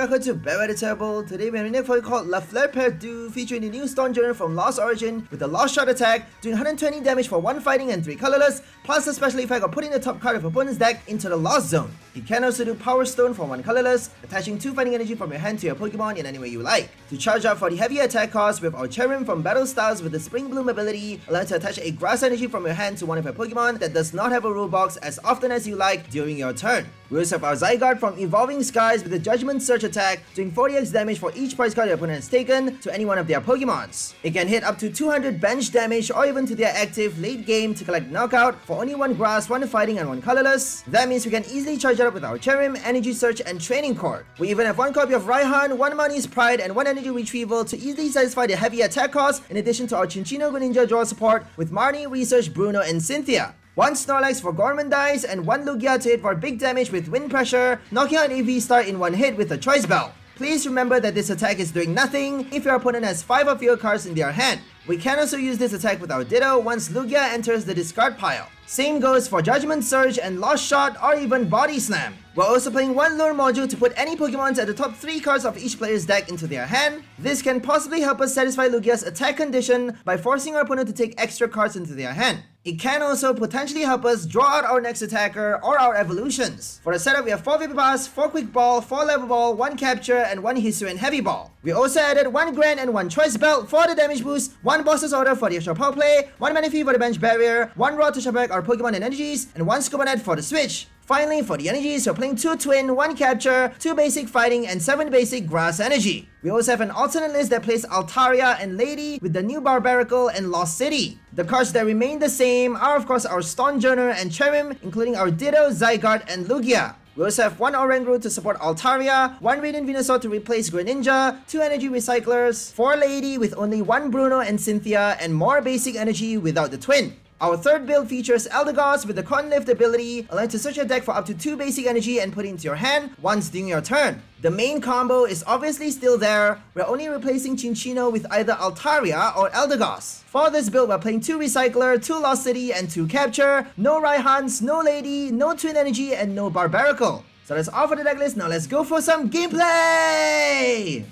Barbaracle to Beware the Terrible. Today we're in a fight called La Fleur Perdue, featuring the new Stonjourner from Lost Origin with a Lost Shot attack, doing 120 damage for 1 fighting and 3 colorless, plus the special effect of putting the top card of opponent's deck into the Lost Zone. You can also do Power Stone for 1 colorless, attaching 2 fighting energy from your hand to your Pokemon in any way you like. To charge up for the heavy attack cost, with our Cherrim from Battle Styles with the Spring Bloom ability, allow you to attach a grass energy from your hand to one of your Pokemon that does not have a rule box as often as you like during your turn. We also have our Zygarde from Evolving Skies with the Judgment Surge attack, doing 40x damage for each prize card your opponent has taken to any one of their Pokemons. It can hit up to 200 bench damage or even to their active late game to collect knockout for only 1 grass, 1 fighting and 1 colorless. That means we can easily charge it up with our Cherrim, Energy Search and Training Court. We even have 1 copy of Raihan, 1 Marnie's Pride and 1 Energy Retrieval to easily satisfy the heavy attack cost, in addition to our Cinccino Radiant Greninja draw support with Marnie, Research, Bruno and Cynthia. 1 Snorlax for Gorman Dice and 1 Lugia to hit for big damage with Wind Pressure, knocking out an EV Star in 1 hit with a Choice Belt. Please remember that this attack is doing nothing if your opponent has 5 of your cards in their hand. We can also use this attack with our Ditto once Lugia enters the discard pile. Same goes for Judgment Surge and Lost Shot or even Body Slam. We're also playing 1 Lure module to put any Pokemons at the top 3 cards of each player's deck into their hand. This can possibly help us satisfy Lugia's attack condition by forcing our opponent to take extra cards into their hand. It can also potentially help us draw out our next attacker or our evolutions. For the setup, we have 4 Vapor 4 Quick Ball, 4 Level Ball, 1 Capture, and 1 Hisuian Heavy Ball. We also added 1 Grand and 1 Choice Belt for the damage boost, 1 Boss's Order for the extra power play, 1 Manaphy for the bench barrier, 1 Raw to back our Pokemon and energies, and 1 Scuba Net for the switch. Finally, for the energies, we're playing 2 Twin, 1 Capture, 2 Basic Fighting, and 7 Basic Grass Energy. We also have an alternate list that plays Altaria and Lady with the new Barbaracle and Lost City. The cards that remain the same are of course our Stonjourner and Cherrim, including our Ditto, Zygarde, and Lugia. We also have 1 Oranguru to support Altaria, 1 Radiant Venusaur to replace Greninja, 2 Energy Recyclers, 4 Lady with only 1 Bruno and Cynthia, and more Basic Energy without the Twin. Our third build features Eldegoss with the Con Lift ability, allowing to search your deck for up to 2 basic energy and put it into your hand once during your turn. The main combo is obviously still there. We're only replacing Cinccino with either Altaria or Eldegoss. For this build, we're playing 2 Recycler, 2 Lost City, and 2 Capture, no Raihans, no Lady, no Twin Energy, and no Barbaracle. So that's all for the decklist. Now let's go for some gameplay!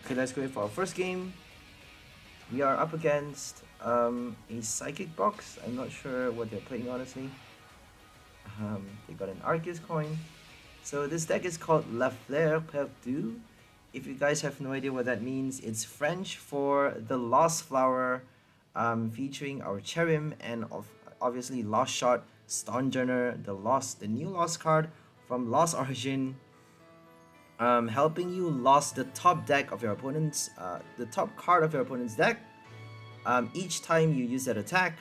Okay, let's go for our first game. We are up against a Psychic box. I'm not sure what they're playing honestly. They got an Arceus coin. So this deck is called La Fleur Perdue. If you guys have no idea what that means, it's French for the Lost Flower, featuring our Cherrim and obviously Lost Shot, Stonjourner, the new Lost card from Lost Origin, helping you lost the top deck of your opponent's, the top card of your opponent's deck. Each time you use that attack,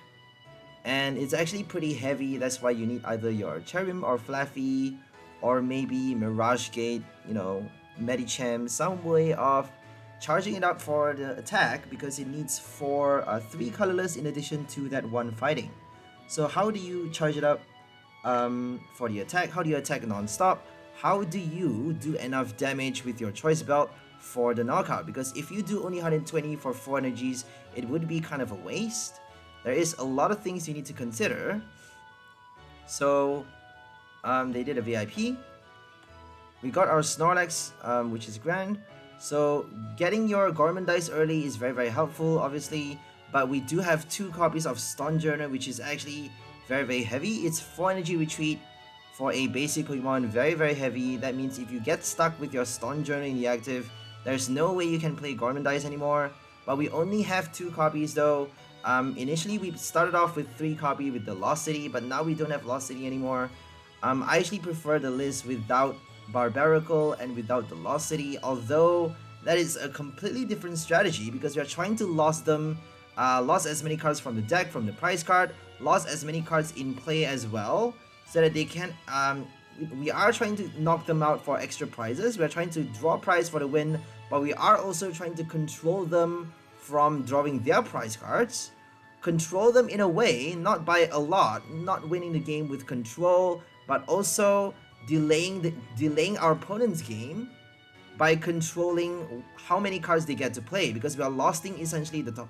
and it's actually pretty heavy. That's why you need either your Cherrim or Flaffy, or maybe Mirage Gate, you know, Medicham, some way of charging it up for the attack, because it needs 3 colorless in addition to that 1 fighting. So how do you charge it up for the attack? How do you attack non-stop? How do you do enough damage with your Choice Belt for the knockout? Because if you do only 120 for 4 energies, it would be kind of a waste. There is a lot of things you need to consider. So they did a VIP. We got our Snorlax, which is grand. So getting your Gorman Dice early is very helpful, obviously. But we do have 2 copies of Stonjourner, which is actually very heavy. It's 4 energy retreat for a basic Pokemon, very heavy. That means if you get stuck with your Stonjourner in the active, there's no way you can play Gorman Dice anymore. But we only have 2 copies though. Initially we started off with 3 copies with the Lost City, but now we don't have Lost City anymore. I actually prefer the list without Barbaracle and without the Lost City, although that is a completely different strategy, because we are trying to lost as many cards from the deck, from the prize card, lost as many cards in play as well, so that they can we are trying to knock them out for extra prizes. We are trying to draw prize for the win, but we are also trying to control them from drawing their prize cards. Control them in a way, not by a lot, not winning the game with control, but also delaying our opponent's game by controlling how many cards they get to play, because we are losting essentially the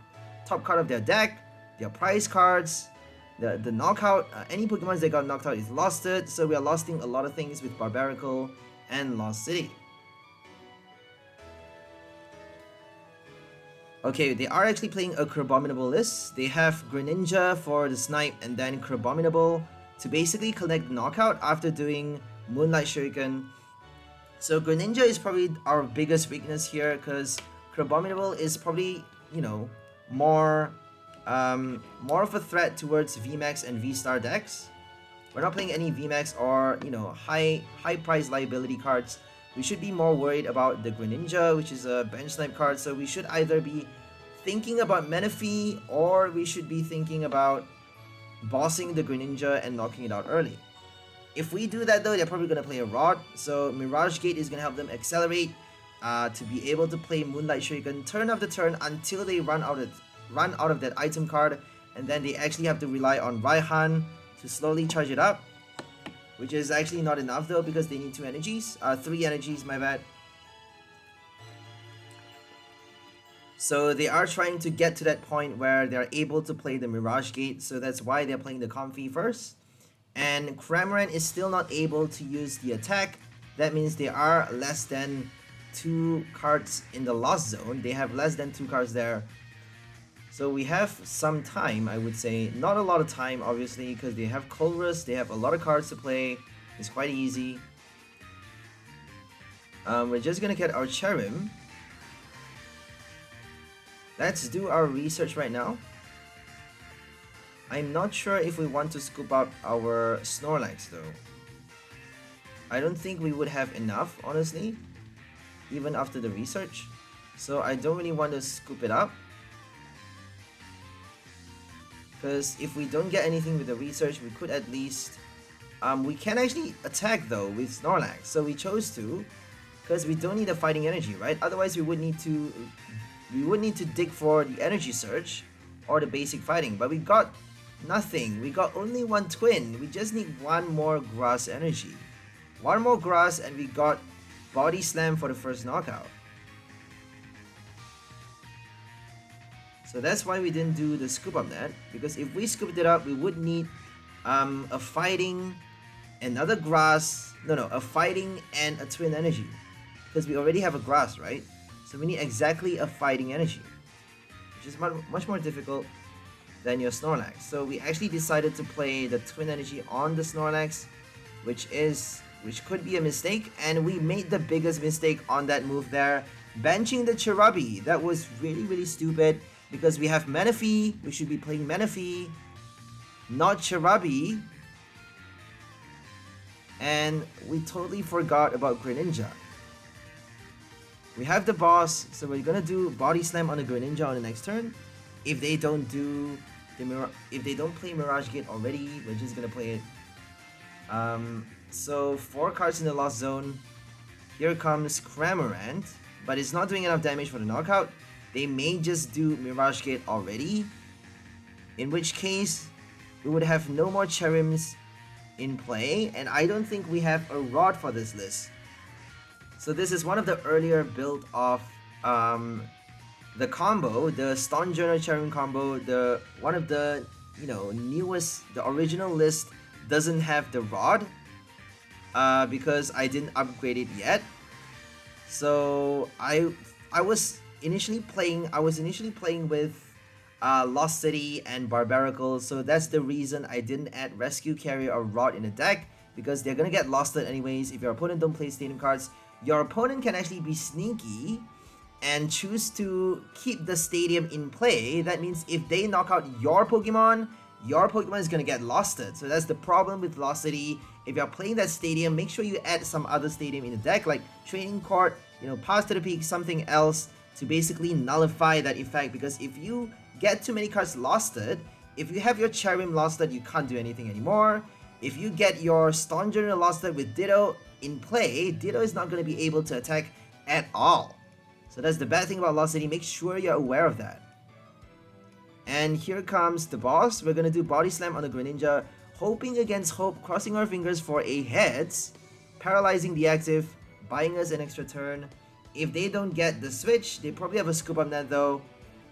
top card of their deck, their prize cards, the knockout. Any Pokemon that got knocked out is losted, so we are losting a lot of things with Barbaracle and Lost City. Okay, they are actually playing a Crabominable list. They have Greninja for the snipe and then Crabominable to basically collect knockout after doing Moonlight Shuriken. So Greninja is probably our biggest weakness here because Crabominable is probably, you know, more of a threat towards VMAX and V-Star decks. We're not playing any VMAX or, you know, high price liability cards. We should be more worried about the Greninja, which is a bench snipe card. So we should either be thinking about Menifee or we should be thinking about bossing the Greninja and knocking it out early. If we do that though, they're probably going to play a Rod. So Mirage Gate is going to help them accelerate to be able to play Moonlight Shuriken turn after turn until they run out of that item card. And then they actually have to rely on Raihan to slowly charge it up, which is actually not enough though because they need 3 energies, my bad. So they are trying to get to that point where they're able to play the Mirage Gate, so that's why they're playing the Comfy first. And Cramorant is still not able to use the attack. That means they are less than 2 cards in the Lost Zone. They have less than 2 cards there. So we have some time, I would say. Not a lot of time, obviously, because they have Colress, they have a lot of cards to play. It's quite easy. We're just gonna get our Cherrim. Let's do our research right now. I'm not sure if we want to scoop out our Snorlax though. I don't think we would have enough, honestly, even after the research. So I don't really want to scoop it up. Because if we don't get anything with the research, we could at least... we can actually attack though with Snorlax. So we chose to, because we don't need a fighting energy, right? Otherwise we would need to dig for the energy surge or the basic fighting. But we got nothing. We got only 1 twin. We just need 1 more grass energy. 1 more grass and we got body slam for the first knockout. So that's why we didn't do the scoop up net, because if we scooped it up, we would need a fighting, another grass, a fighting and a twin energy, because we already have a grass, right? So we need exactly a fighting energy, which is much more difficult than your Snorlax. So we actually decided to play the twin energy on the Snorlax, which could be a mistake, and we made the biggest mistake on that move there, benching the Cherubi. That was really stupid. Because we have Menifee, we should be playing Menifee, not Cherubi. And we totally forgot about Greninja. We have the boss, so we're gonna do Body Slam on the Greninja on the next turn. If they don't play Mirage Gate already, we're just gonna play it. So 4 cards in the Lost Zone. Here comes Cramorant, but it's not doing enough damage for the knockout. They may just do Mirage Gate already, in which case we would have no more Cherrims in play, and I don't think we have a Rod for this list. So this is one of the earlier build of the combo, the Stonjourner Cherrim combo. One of the newest, the original list doesn't have the Rod because I didn't upgrade it yet. So I was initially playing with Lost City and Barbaracle, so that's the reason I didn't add Rescue Carrier or Rod in the deck, because they're gonna get losted anyways. If your opponent don't play stadium cards, your opponent can actually be sneaky and choose to keep the stadium in play. That means if they knock out your Pokemon is gonna get losted. So that's the problem with Lost City. If you're playing that stadium, make sure you add some other stadium in the deck, like Training Court, Pass to the Peak, something else, to basically nullify that effect. Because if you get too many cards losted, if you have your Cherrim losted, you can't do anything anymore. If you get your Stonjourner losted with Ditto in play, Ditto is not going to be able to attack at all. So that's the bad thing about Lost City. Make sure you're aware of that. And here comes the boss. We're going to do Body Slam on the Greninja, hoping against hope, crossing our fingers for a heads, paralyzing the active, buying us an extra turn. If they don't get the switch, they probably have a scoop up net though.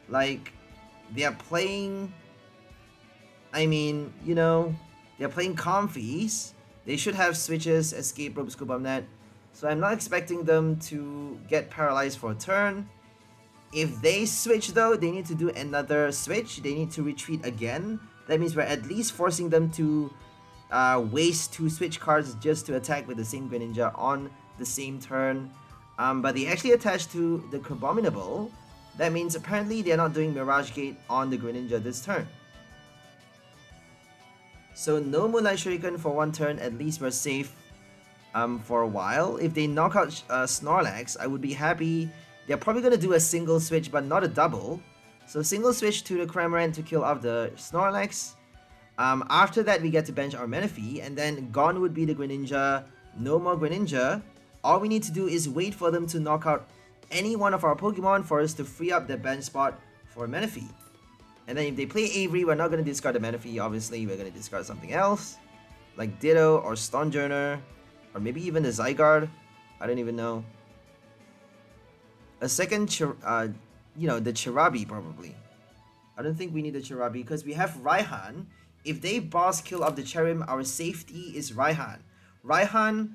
Like, they are playing, they're playing Comfies. They should have switches, escape rope, scoop up net. So I'm not expecting them to get paralyzed for a turn. If they switch though, they need to do another switch. They need to retreat again. That means we're at least forcing them to waste 2 switch cards just to attack with the same Greninja on the same turn. But they actually attach to the Crabominable. That means apparently they're not doing Mirage Gate on the Greninja this turn. So no Moonlight Shuriken for 1 turn, at least we're safe for a while. If they knock out Snorlax, I would be happy. They're probably going to do a single switch, but not a double. So single switch to the Cramorant to kill off the Snorlax. After that, we get to bench our Menifee, and then gone would be the Greninja. No more Greninja. All we need to do is wait for them to knock out any one of our Pokemon for us to free up the bench spot for Menifee. And then if they play Avery, we're not going to discard the Menifee, obviously. We're going to discard something else, like Ditto or Stonjourner, or maybe even the Zygarde. I don't even know. A second, the Cherubi probably. I don't think we need the Cherubi because we have Raihan. If they boss kill off the Cherrim, our safety is Raihan. Raihan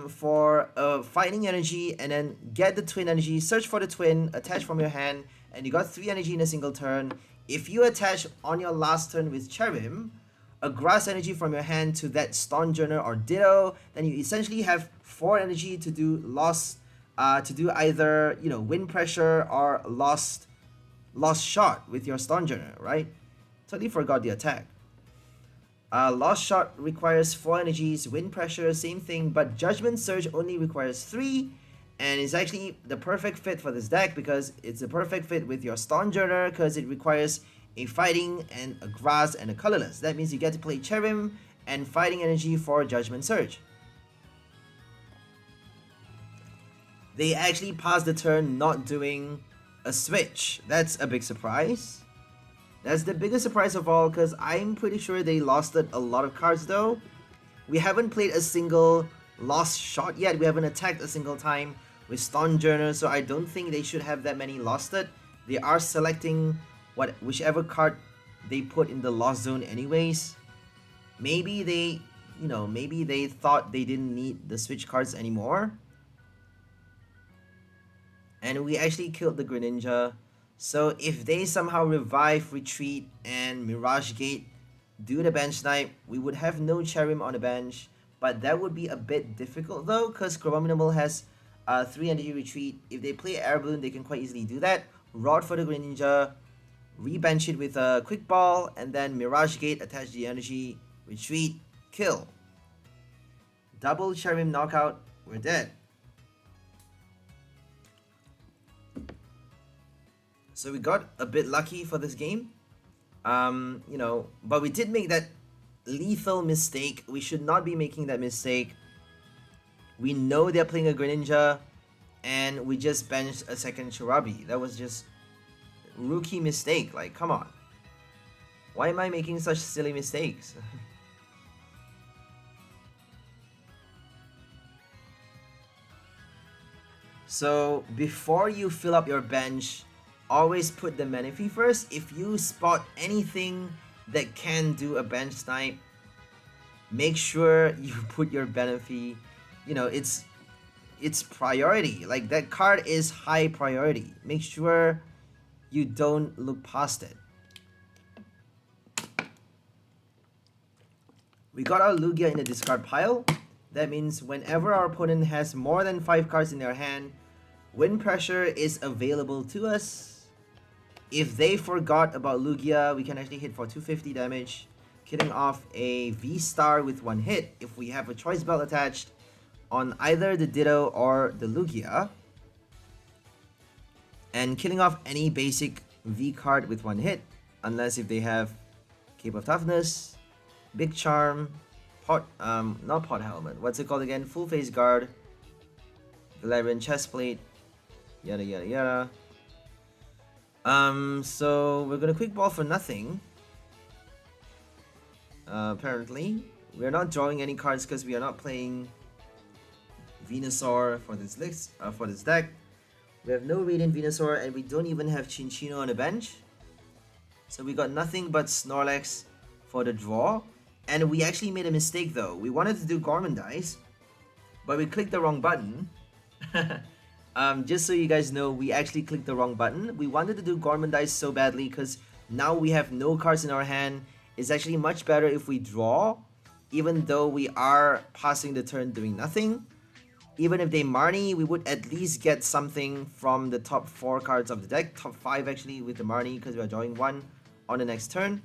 for fighting energy, and then get the twin energy, search for the twin, attach from your hand, and you got 3 energy in a single turn. If you attach on your last turn with Cherrim, a grass energy from your hand to that Stonjourner or Ditto, then you essentially have 4 energy to do either wind pressure or lost shot with your Stonjourner, right? Totally forgot the attack. Lost shot requires 4 energies, wind pressure same thing, but Judgment Surge only requires 3, and it's actually the perfect fit for this deck because it's a perfect fit with your Stonjourner because it requires a fighting and a grass and a colorless. That means you get to play Cherrim and fighting energy for Judgment Surge. They actually passed the turn not doing a switch. That's a big surprise. That's the biggest surprise of all because I'm pretty sure they lost a lot of cards though. We haven't played a single lost shot yet. We haven't attacked a single time with Stonjourner, so I don't think they should have that many lost it. They are selecting whichever card they put in the lost zone anyways. Maybe they thought they didn't need the switch cards anymore. And we actually killed the Greninja. So if they somehow revive, retreat, and Mirage Gate, do the bench snipe, we would have no Cherrim on the bench. But that would be a bit difficult though, because Crabominable has 3 energy retreat. If they play Air Balloon, they can quite easily do that. Rod for the Greninja, rebench it with a Quick Ball, and then Mirage Gate, attach the energy, retreat, kill. Double Cherrim knockout, we're dead. So we got a bit lucky for this game, but we did make that lethal mistake. We should not be making that mistake. We know they're playing a Greninja, and we just benched a second Cherubi. That was just rookie mistake. Like, come on. Why am I making such silly mistakes? So before you fill up your bench, always put the Menifee first. If you spot anything that can do a bench snipe, make sure you put your Menifee. It's priority. Like, that card is high priority. Make sure you don't look past it. We got our Lugia in the discard pile. That means whenever our opponent has more than 5 cards in their hand, Wind Pressure is available to us. If they forgot about Lugia, we can actually hit for 250 damage, killing off a V-Star with 1 hit if we have a Choice Belt attached on either the Ditto or the Lugia, and killing off any basic V card with 1 hit, unless if they have Cape of Toughness, Big Charm, not Pot Helmet, what's it called again? Full Face Guard, Galarian Chestplate, yada yada yada. So we're gonna Quick Ball for nothing. Apparently, we're not drawing any cards because we are not playing Venusaur for this list, for this deck. We have no Radiant Venusaur, and we don't even have Cinccino on the bench. So we got nothing but Snorlax for the draw. And we actually made a mistake though. We wanted to do Gormandize, but we clicked the wrong button. Just so you guys know, we actually clicked the wrong button. We wanted to do Gormandize so badly because now we have no cards in our hand. It's actually much better if we draw, even though we are passing the turn doing nothing. Even if they Marnie, we would at least get something from the top 4 cards of the deck. Top 5 actually with the Marnie, because we are drawing 1 on the next turn.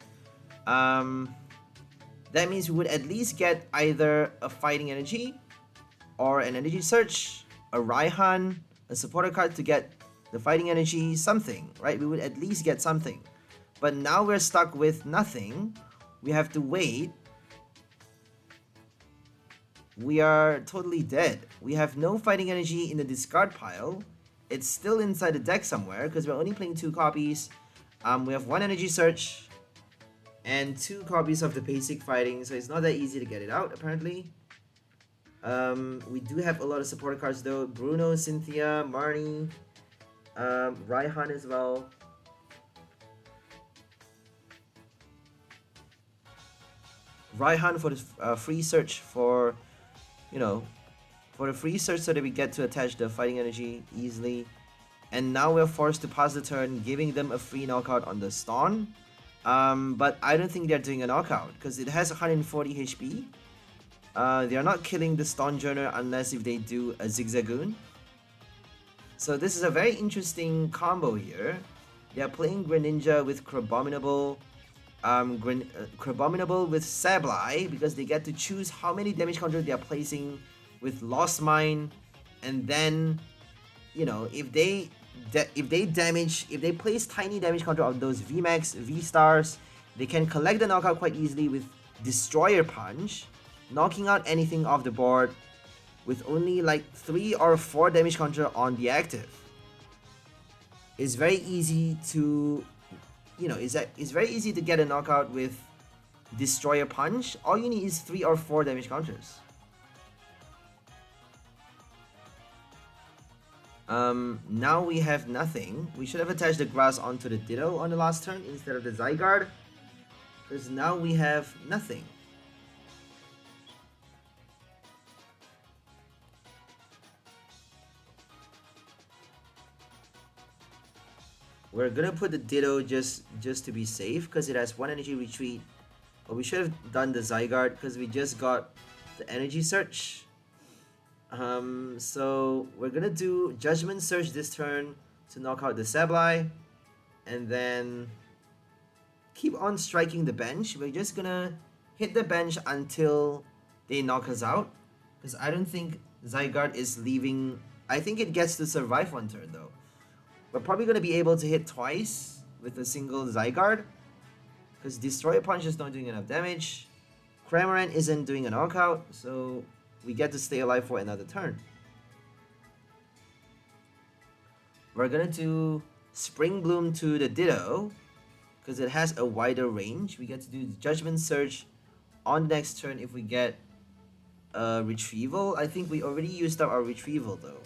That means we would at least get either a Fighting Energy or an Energy Search, a Raihan, a supporter card to get the Fighting Energy, something, right? We would at least get something. But now we're stuck with nothing. We have to wait. We are totally dead. We have no Fighting Energy in the discard pile. It's still inside the deck somewhere because we're only playing 2 copies. We have 1 Energy Search and 2 copies of the basic fighting, so it's not that easy to get it out apparently. We do have a lot of supporter cards though. Bruno, Cynthia, Marnie, Raihan as well. Raihan for the free search for, you know, for the free search so that we get to attach the Fighting Energy easily. And now we're forced to pass the turn, giving them a free knockout on the Ston. But I don't think they're doing a knockout because it has 140 HP. They are not killing the Stonjourner unless if they do a Zigzagoon. So this is a very interesting combo here. They are playing Greninja with Crabominable, Crabominable with Sableye because they get to choose how many damage counters they are placing with Lost Mine, and then, you know, if they place tiny damage counter on those VMAX, V-Stars, they can collect the knockout quite easily with Destroyer Punch, knocking out anything off the board with only like 3 or 4 damage counter on the active. It's very easy to, you know, it's very easy to get a knockout with Destroyer Punch. All you need is 3 or 4 damage counters. Now we have nothing. We should have attached the grass onto the Ditto on the last turn instead of the Zygarde, because now we have nothing. We're gonna put the Ditto just to be safe because it has 1 energy retreat. But we should have done the Zygarde because we just got the energy search. So we're gonna do Judgment Surge this turn to knock out the Sableye, and then keep on striking the bench. We're just gonna hit the bench until they knock us out, because I don't think Zygarde is leaving. I think it gets to survive 1 turn though. We're probably gonna be able to hit twice with a single Zygarde, because Destroyer Punch is not doing enough damage. Cramorant isn't doing a knockout, so we get to stay alive for another turn. We're gonna do Spring Bloom to the Ditto because it has a wider range. We get to do the Judgment Surge on the next turn if we get a Retrieval. I think we already used up our Retrieval though.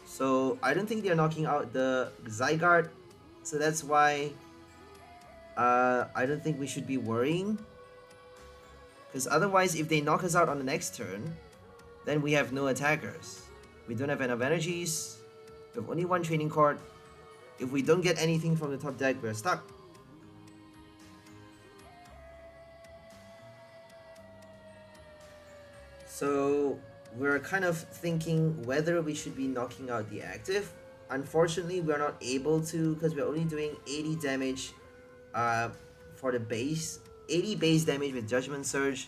So I don't think they're knocking out the Zygarde. So that's why I don't think we should be worrying. Because otherwise, if they knock us out on the next turn, then we have no attackers. We don't have enough energies. We have only 1 Training Court. If we don't get anything from the top deck, we're stuck. So we're kind of thinking whether we should be knocking out the active. Unfortunately, we're not able to because we're only doing 80 damage for the base. 80 base damage with Judgment Surge,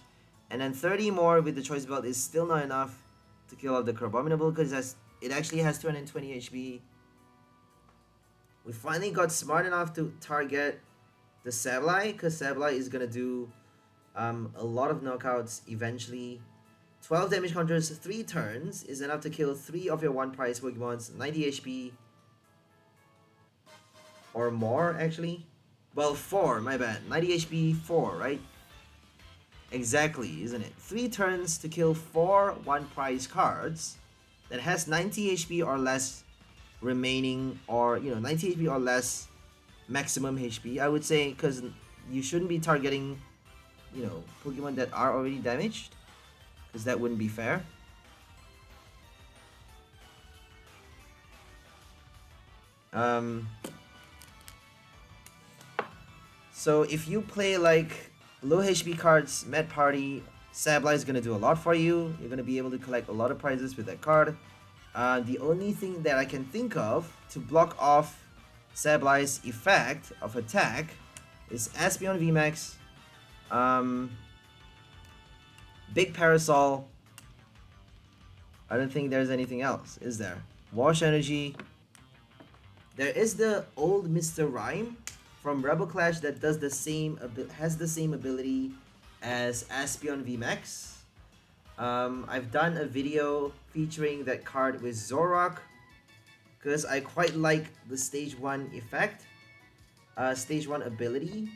and then 30 more with the Choice Belt is still not enough to kill off the Crabominable because it actually has 220 HP. We finally got smart enough to target the Sableye because Sableye is gonna do a lot of knockouts eventually. 12 damage counters, 3 turns is enough to kill 3 of your 1 prize Pokemons, 90 HP or more actually. Well, 4, my bad. 90 HP, 4, right? Exactly, isn't it? 3 turns to kill 4 1 prize cards that has 90 HP or less remaining, or, you know, 90 HP or less maximum HP, I would say, because you shouldn't be targeting, you know, Pokemon that are already damaged, because that wouldn't be fair. So if you play like low HP cards, Med Party, Sableye is going to do a lot for you. You're going to be able to collect a lot of prizes with that card. The only thing that I can think of to block off Sableye's effect of attack is Espeon VMAX, Big Parasol. I don't think there's anything else, is there? Wash Energy. There is the old Mr. Rhyme from Rebel Clash that does the same, has the same ability as Espeon VMAX. I've done a video featuring that card with Zoroark because I quite like the stage 1 effect, stage 1 ability.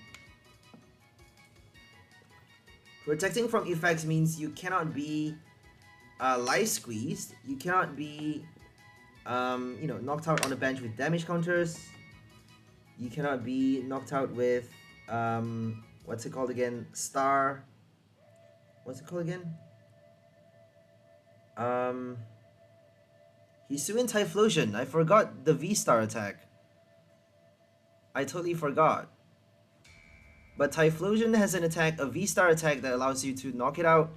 Protecting from effects means you cannot be life squeezed, you cannot be you know, knocked out on the bench with damage counters, you cannot be knocked out with what's it called again, what's it called again? Hisuian Typhlosion. I forgot the V-Star attack. I totally forgot. But Typhlosion has an attack, a V-Star attack that allows you to knock out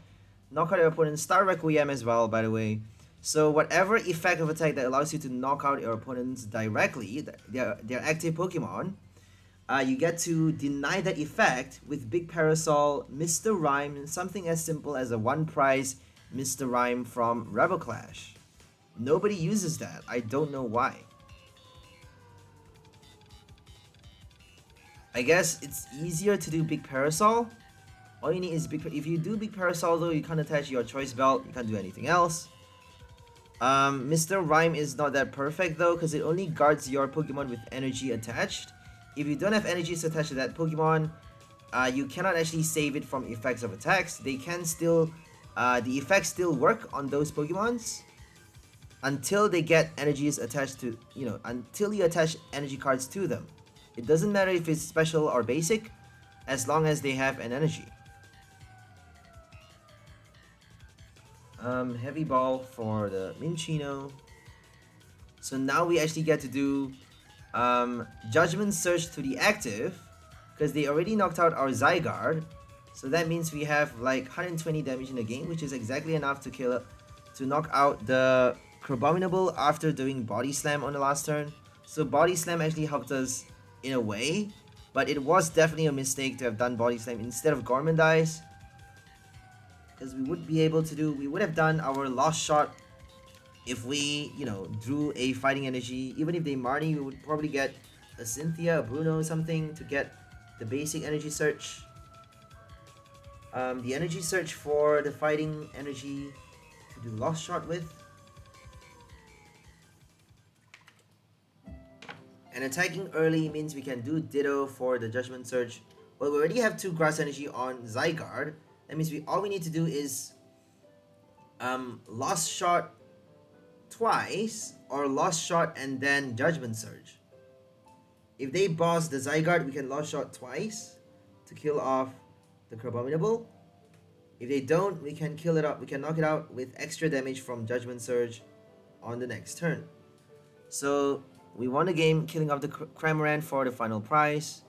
your opponent's Star Requiem as well, by the way. So whatever effect of attack that allows you to knock out your opponents directly, their active Pokemon, you get to deny that effect with Big Parasol, Mr. Rhyme, and something as simple as a 1 prize Mr. Rhyme from Rebel Clash. Nobody uses that. I don't know why. I guess it's easier to do Big Parasol. All you need is if you do Big Parasol though, you can't attach your Choice Belt, you can't do anything else. Mr. Rhyme is not that perfect though, because it only guards your Pokemon with energy attached. If you don't have energies attached to that Pokemon, you cannot actually save it from effects of attacks. They can still, the effects still work on those Pokemons until they get energies attached to, you know, until you attach energy cards to them. It doesn't matter if it's special or basic, as long as they have an energy. Heavy Ball for the Cinccino. So now we actually get to do Judgment Surge to the active, because they already knocked out our Zygarde. So that means we have like 120 damage in the game, which is exactly enough to knock out the Crabominable after doing Body Slam on the last turn. So Body Slam actually helped us in a way, but it was definitely a mistake to have done Body Slam instead of Gormandize, because we would have done our Lost Shot if we, you know, drew a Fighting Energy. Even if they Marnie, we would probably get a Cynthia, a Bruno or something to get the basic Energy Search. The Energy Search for the Fighting Energy to do Lost Shot with. And attacking early means we can do Ditto for the Judgment Surge. Well, we already have 2 Grass Energy on Zygarde. That means all we need to do is Lost Shot twice, or Lost Shot and then Judgment Surge. If they boss the Zygarde, we can Lost Shot twice to kill off the Crabominable. If they don't, we can kill it up. We can knock it out with extra damage from Judgment Surge on the next turn. So we won the game, killing off the Cramorant for the final prize.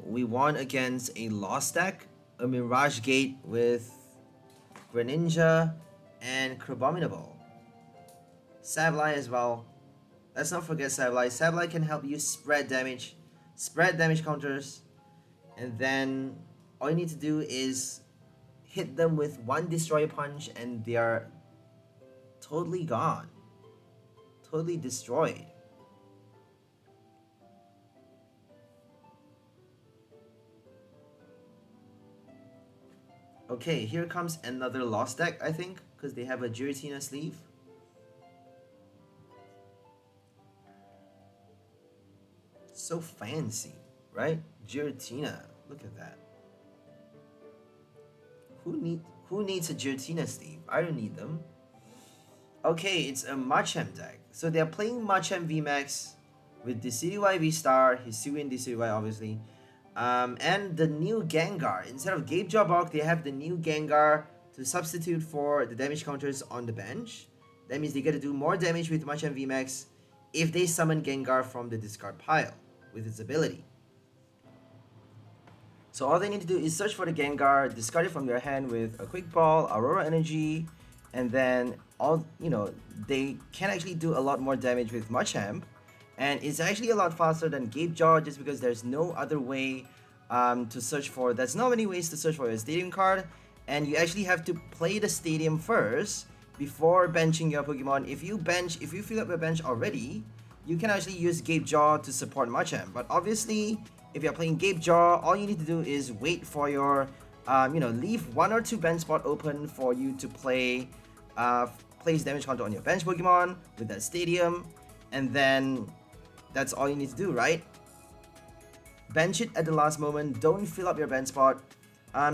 We won against a Lost deck, a Mirage Gate with Greninja and Crabominable. Sableye as well. Let's not forget Sableye. Sableye can help you spread damage counters, and then all you need to do is hit them with 1 Destroy Punch and they are totally gone. Totally destroyed. Okay, here comes another Lost deck, I think, because they have a Giratina sleeve. So fancy, right? Giratina, look at that. Who needs a Giratina sleeve? I don't need them. Okay, it's a Machamp deck. So they're playing Machamp VMAX with Decidueye V-Star, Hisuian Decidueye obviously, and the new Gengar. Instead of Gape Jawbok, they have the new Gengar to substitute for the damage counters on the bench. That means they get to do more damage with Machamp VMAX if they summon Gengar from the discard pile with its ability. So all they need to do is search for the Gengar, discard it from their hand with a Quick Ball, Aurora Energy, and then they can actually do a lot more damage with Machamp, and it's actually a lot faster than Gape Jaw just because there's no other way to search for. There's not many ways to search for a stadium card, and you actually have to play the stadium first before benching your Pokemon. If you fill up your bench already, you can actually use Gape Jaw to support Machamp. But obviously, if you're playing Gape Jaw, all you need to do is wait for your, leave 1 or 2 bench spot open for you to place damage counter on your bench Pokemon with that stadium, and then that's all you need to do, right? Bench it at the last moment, don't fill up your bench spot.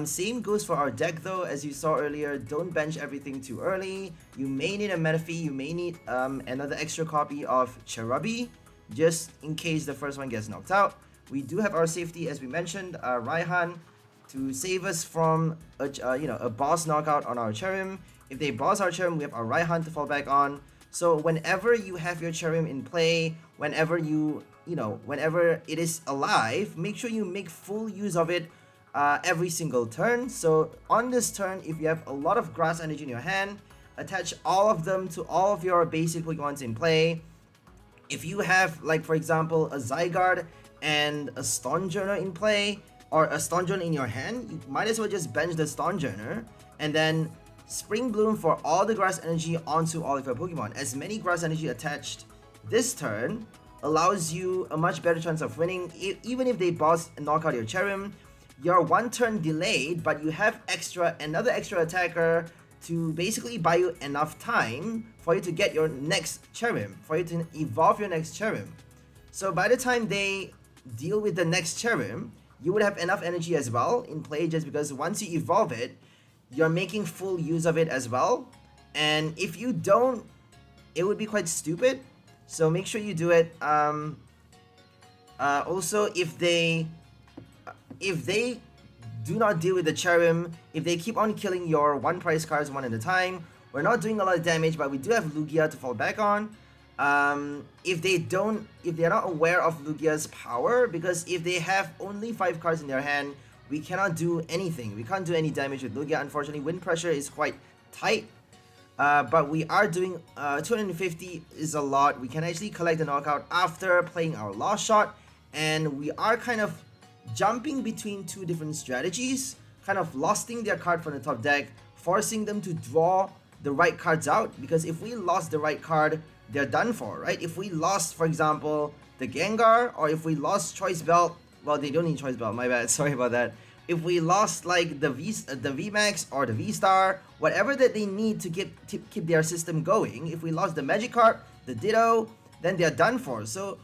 Same goes for our deck though, as you saw earlier, don't bench everything too early. You may need a Metaphy, you may need another extra copy of Cherrim, just in case the first one gets knocked out. We do have our safety, as we mentioned, Raihan, to save us from a boss knockout on our Cherrim. If they boss our Cherrim, we have our Raihan to fall back on. So whenever you have your Cherrim in play, whenever whenever it is alive, make sure you make full use of it every single turn. So on this turn, if you have a lot of grass energy in your hand, attach all of them to all of your basic Pokemons in play. If you have, like for example, a Zygarde and a Stonjourner in play, or a Stonjourner in your hand, you might as well just bench the Stonjourner and then Spring Bloom for all the grass energy onto all of your Pokemon. As many grass energy attached this turn allows you a much better chance of winning. Even if they boss and knock out your Cherrim, you're 1 turn delayed, but you have another extra attacker to basically buy you enough time for you to get your next Cherrim, for you to evolve your next Cherrim. So by the time they deal with the next Cherrim, you would have enough energy as well in play, just because once you evolve it, you're making full use of it as well. And if you don't, it would be quite stupid. So make sure you do it. Also, if they do not deal with the Cherrim, if they keep on killing your 1 price cards one at a time, we're not doing a lot of damage, but we do have Lugia to fall back on. If they're not aware of Lugia's power, because if they have only 5 cards in their hand, we cannot do anything. We can't do any damage with Lugia. Unfortunately, wind pressure is quite tight. But we are doing 250 is a lot. We can actually collect the knockout after playing our Lost Shot, and we are kind of jumping between 2 different strategies, kind of losting their card from the top deck, forcing them to draw the right cards out, because if we lost the right card, they're done for, right? If we lost, for example, the Gengar, or if we lost Choice Belt, well, they don't need Choice Belt, my bad, sorry about that. If we lost like the VMAX or the V-Star, whatever that they need to keep their system going, if we lost the Magikarp, the Ditto, then they're done for. So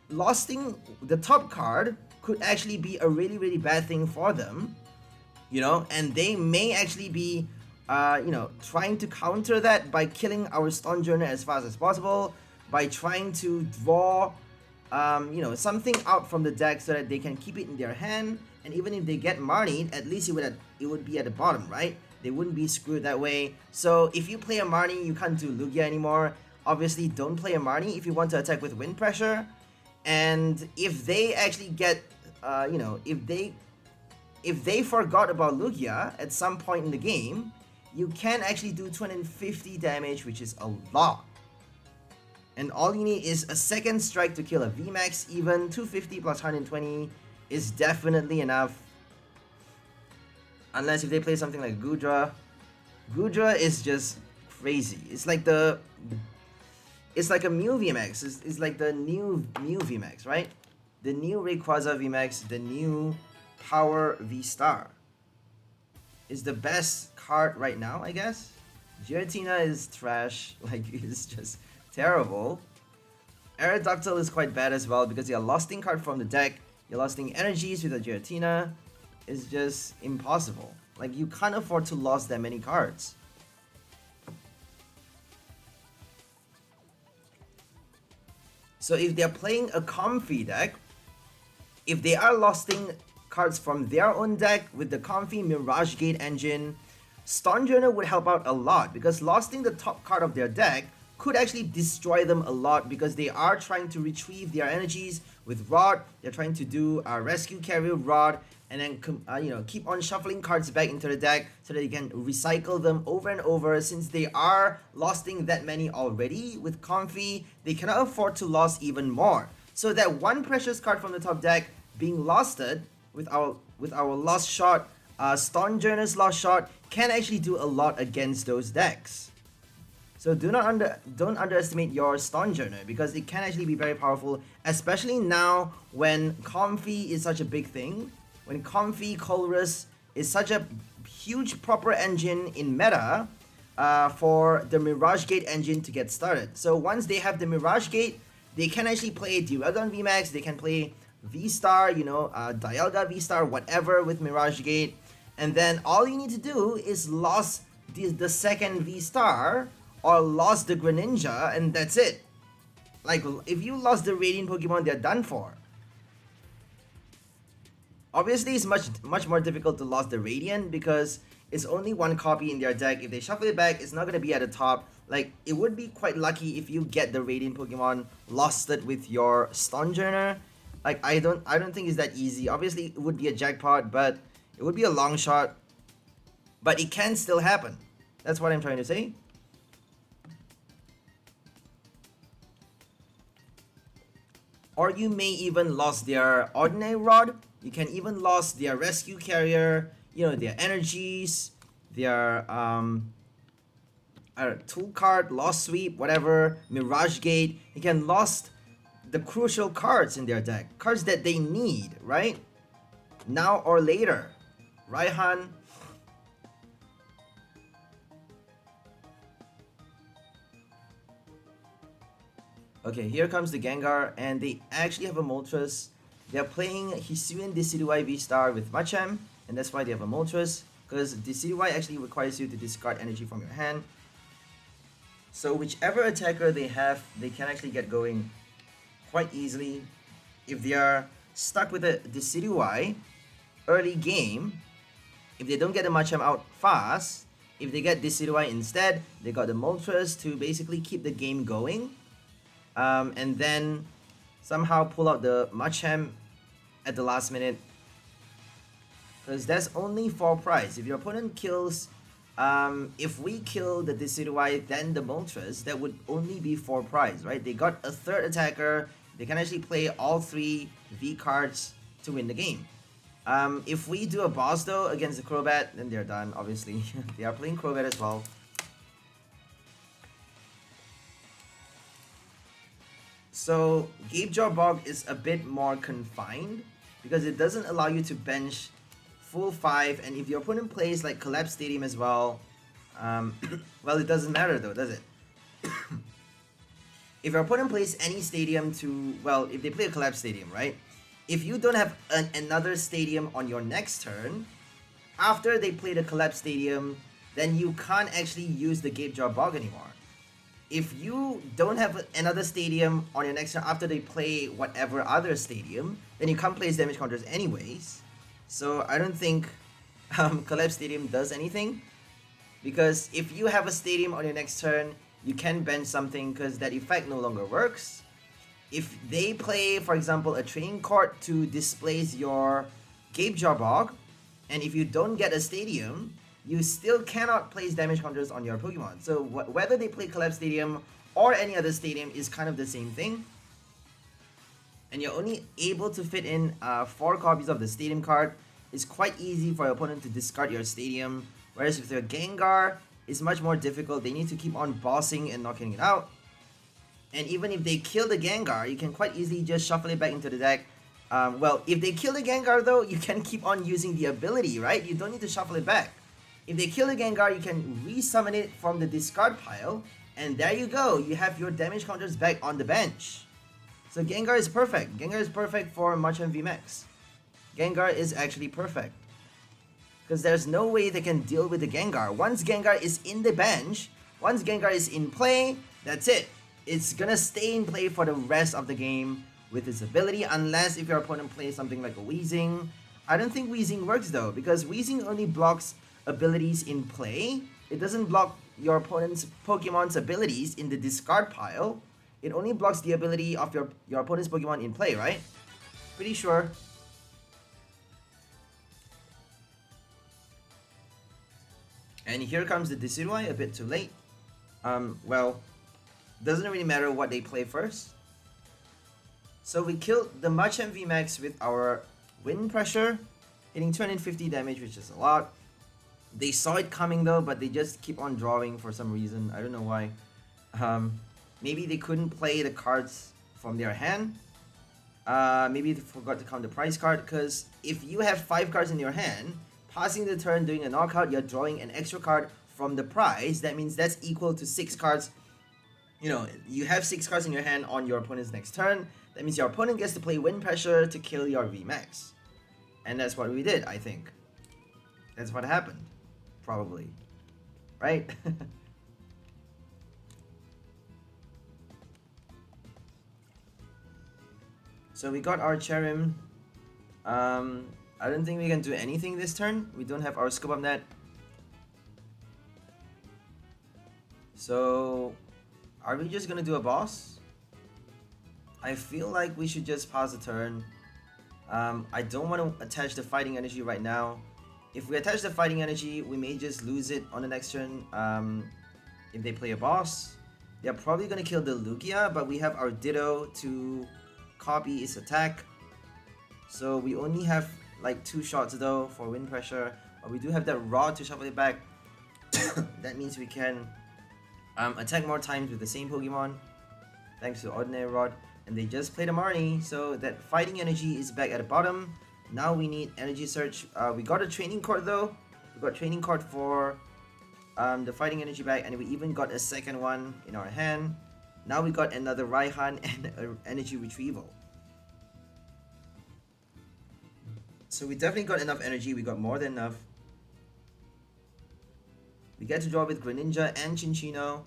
losing the top card could actually be a really, really bad thing for them, and they may actually be trying to counter that by killing our Stonjourner as fast as possible, by trying to draw something out from the deck so that they can keep it in their hand. And even if they get Marnie, at least it would be at the bottom, right? They wouldn't be screwed that way. So if you play a Marnie, you can't do Lugia anymore. Obviously, don't play a Marnie if you want to attack with wind pressure. And if they actually get, if they forgot about Lugia at some point in the game, you can actually do 250 damage, which is a lot. And all you need is a second strike to kill a VMAX. Even 250 plus 120 is definitely enough. Unless if they play something like Goodra. Goodra is just crazy. It's like a Mew VMAX. It's like the new Mew VMAX, right? The new Rayquaza VMAX, the new Power V-Star is the best card right now, I guess. Giratina is trash. Like, it's just terrible. Aerodactyl is quite bad as well, because you're losing card from the deck. You're losing energies with a Giratina. It's just impossible. Like, you can't afford to lose that many cards. So if they're playing a Comfy deck, if they are losing cards from their own deck with the Comfy Mirage Gate engine, Stonjourner would help out a lot because losing the top card of their deck could actually destroy them a lot because they are trying to retrieve their energies with Rod. They're trying to do Rescue Carrier Rod and then keep on shuffling cards back into the deck so that you can recycle them over and over. Since they are losing that many already with Comfy, they cannot afford to lose even more. So that one precious card from the top deck being losted with our lost shot, Stonjourner's lost shot, can actually do a lot against those decks. So don't underestimate your Stonjourner because it can actually be very powerful, especially now when Comfy is such a big thing. When Comfy Colress is such a huge proper engine in meta for the Mirage Gate engine to get started. So once they have the Mirage Gate, they can actually play Duragon VMAX, they can play V-Star, Dialga V-Star, whatever with Mirage Gate. And then all you need to do is lost the second V-Star or lost the Greninja, and that's it. Like, if you lost the Radiant Pokemon, they're done for. Obviously, it's much more difficult to lose the Radiant because it's only one copy in their deck. If they shuffle it back, it's not going to be at the top. Like, it would be quite lucky if you get the Radiant Pokemon lost it with your Stonjourner. Like, I don't think it's that easy. Obviously, it would be a jackpot, but it would be a long shot. But it can still happen. That's what I'm trying to say. Or you may even lose their Ordinary Rod. You can even lose their Rescue Carrier, their energies, their Tool Card, Lost Sweep, whatever, Mirage Gate. You can lose the crucial cards in their deck. Cards that they need, right? Now or later. Raihan. Okay, here comes the Gengar, and they actually have a Moltres. They're playing Hisuian Decidueye V-Star with Machamp, and that's why they have a Moltres, because Decidueye actually requires you to discard energy from your hand. So whichever attacker they have, they can actually get going quite easily. If they are stuck with a Decidueye early game, if they don't get the Machamp out fast, if they get Decidueye instead, they got the Moltres to basically keep the game going. And then somehow pull out the Machamp at the last minute. Because that's only 4 prize. If your opponent kills, if we kill the Decidueye, then the Moltres, that would only be 4 prize, right? They got a third attacker. They can actually play all 3 V cards to win the game. If we do a boss though against the Crobat, then they're done, obviously. They are playing Crobat as well. So Gapejaw Bog is a bit more confined because it doesn't allow you to bench full 5, and if your opponent plays like Collapse Stadium as well, well, it doesn't matter though, does it? If your opponent plays any stadium if they play a Collapse Stadium, right? If you don't have another stadium on your next turn, after they play the Collapse Stadium, then you can't actually use the Gapejaw Bog anymore. If you don't have another stadium on your next turn after they play whatever other stadium, then you can't place damage counters anyways. So I don't think Collapse Stadium does anything. Because if you have a stadium on your next turn, you can bench something because that effect no longer works. If they play, for example, a Training Court to displace your Gapejaw Bog, and if you don't get a stadium, you still cannot place damage counters on your Pokemon. So whether they play Collapse Stadium or any other stadium is kind of the same thing. And you're only able to fit in 4 copies of the stadium card. It's quite easy for your opponent to discard your stadium. Whereas with your Gengar, it's much more difficult. They need to keep on bossing and knocking it out. And even if they kill the Gengar, you can quite easily just shuffle it back into the deck. Well, if they kill the Gengar though, you can keep on using the ability, right? You don't need to shuffle it back. If they kill the Gengar, you can re-summon it from the discard pile, and there you go, you have your damage counters back on the bench. So Gengar is perfect. Gengar is perfect for Machamp VMAX. Gengar is actually perfect. Because there's no way they can deal with the Gengar. Once Gengar is in the bench, once Gengar is in play, that's it. It's gonna stay in play for the rest of the game with its ability, unless if your opponent plays something like a Weezing. I don't think Weezing works though, because Weezing only blocks abilities in play. It doesn't block your opponent's Pokemon's abilities in the discard pile. It only blocks the ability of your opponent's Pokemon in play, right? Pretty sure. And here comes the Decidueye, a bit too late. Well, doesn't really matter what they play first. So we killed the Machamp VMAX with our Wind Pressure, hitting 250 damage, which is a lot. They saw it coming though, but they just keep on drawing for some reason. I don't know why. Maybe they couldn't play the cards from their hand. Maybe they forgot to count the prize card, because if you have 5 cards in your hand, passing the turn, doing a knockout, you're drawing an extra card from the prize. That means that's equal to 6 cards. You know, you have 6 cards in your hand on your opponent's next turn. That means your opponent gets to play Wind Pressure to kill your VMAX. And that's what we did, I think. That's what happened. Probably. Right? So we got our Cherrim. I don't think we can do anything this turn. We don't have our Scoop Up Net. So, are we just gonna do a boss? I feel like we should just pass the turn. I don't want to attach the Fighting Energy right now. If we attach the Fighting Energy, we may just lose it on the next turn. If they play a boss, they're probably gonna kill the Lugia, but we have our Ditto to copy its attack. So we only have like 2 shots though for Wind Pressure, but we do have that Rod to shuffle it back. That means we can attack more times with the same Pokemon, thanks to Ordinary Rod. And they just played a Marnie, so that Fighting Energy is back at the bottom. Now we need Energy Search. We got a Training Court though. We got Training Court for the Fighting Energy back, and we even got a second one in our hand. Now we got another Raihan and an Energy Retrieval. So we definitely got enough energy. We got more than enough. We get to draw with Greninja and Cinccino.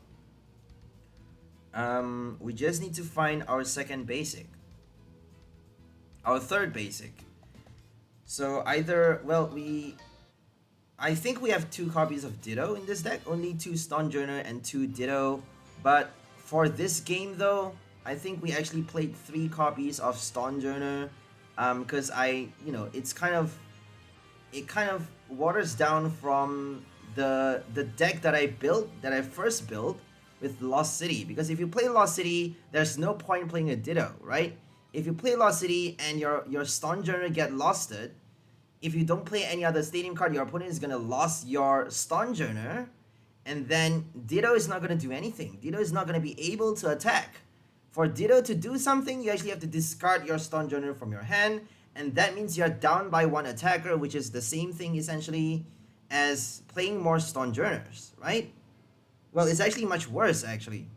We just need to find our second basic. Our third basic. So either, well, I think we have 2 copies of Ditto in this deck. Only 2 Stonjourner and 2 Ditto. But for this game though, I think we actually played 3 copies of Stonjourner. Because it kind of waters down from the deck that I first built with Lost City. Because if you play Lost City, there's no point playing a Ditto, right? If you play Lost City and your Stonjourner get losted, if you don't play any other stadium card, your opponent is gonna lose your Stonjourner, and then Ditto is not gonna do anything. Ditto is not gonna be able to attack. For Ditto to do something, you actually have to discard your Stonjourner from your hand, and that means you're down by 1 attacker, which is the same thing essentially as playing more Stonjourners, right? Well, it's actually much worse actually.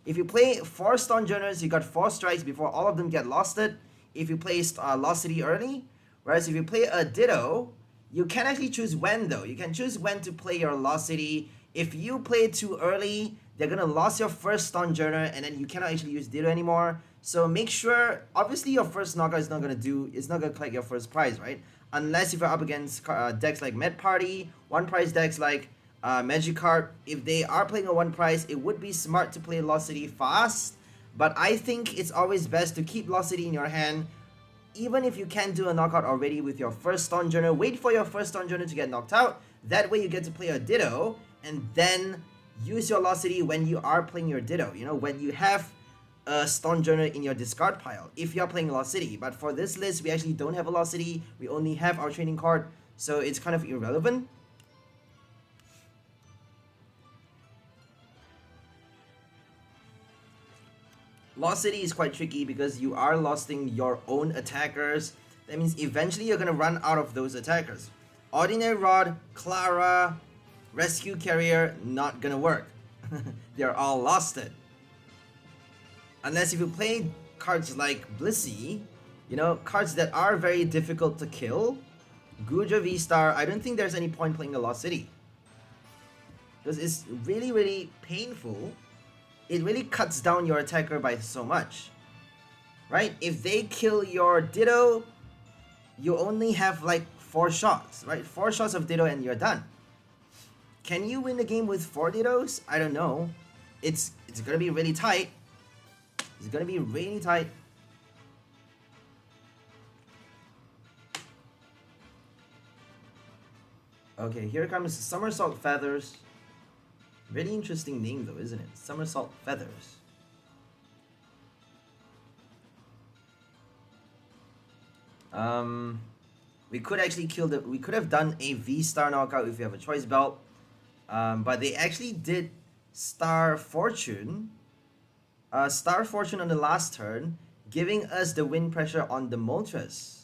If you play 4 Stonjourners, you got 4 strikes before all of them get losted. If you play Lost City early, whereas if you play a Ditto, you can actually choose when though. You can choose when to play your Lost City. If you play too early, they're gonna lose your first Stonjourner, and then you cannot actually use Ditto anymore. So make sure, obviously your first knockout is not gonna collect your first prize, right? Unless if you're up against decks like Med Party, 1 prize decks like Magikarp. If they are playing a 1 prize, it would be smart to play Lost City fast. But I think it's always best to keep Lost City in your hand. Even if you can't do a knockout already with your first Stonjourner, wait for your first Stonjourner to get knocked out. That way you get to play a Ditto, and then use your Lost City when you are playing your Ditto, you know, when you have a Stonjourner in your discard pile, if you're playing Lost City. But for this list, we actually don't have a Lost City, we only have our Training Card, so it's kind of irrelevant. Lost City is quite tricky because you are losing your own attackers. That means eventually you're gonna run out of those attackers. Ordinary Rod, Clara, Rescue Carrier, not gonna work. They're all losted. Unless if you play cards like Blissey, you know, cards that are very difficult to kill. Gudra V-Star, I don't think there's any point playing a Lost City. Because it's really, really painful. It really cuts down your attacker by so much. Right? If they kill your Ditto, you only have like 4 shots, right? 4 shots of Ditto and you're done. Can you win the game with 4 Dittos? I don't know. It's gonna be really tight. It's gonna be really tight. Okay, here comes Somersault Feathers. Really interesting name though, isn't it? Somersault Feathers. We could actually kill the... We could have done a V-Star knockout if we have a choice belt. But they actually did Star Fortune. Star Fortune on the last turn, giving us the wind pressure on the Moltres.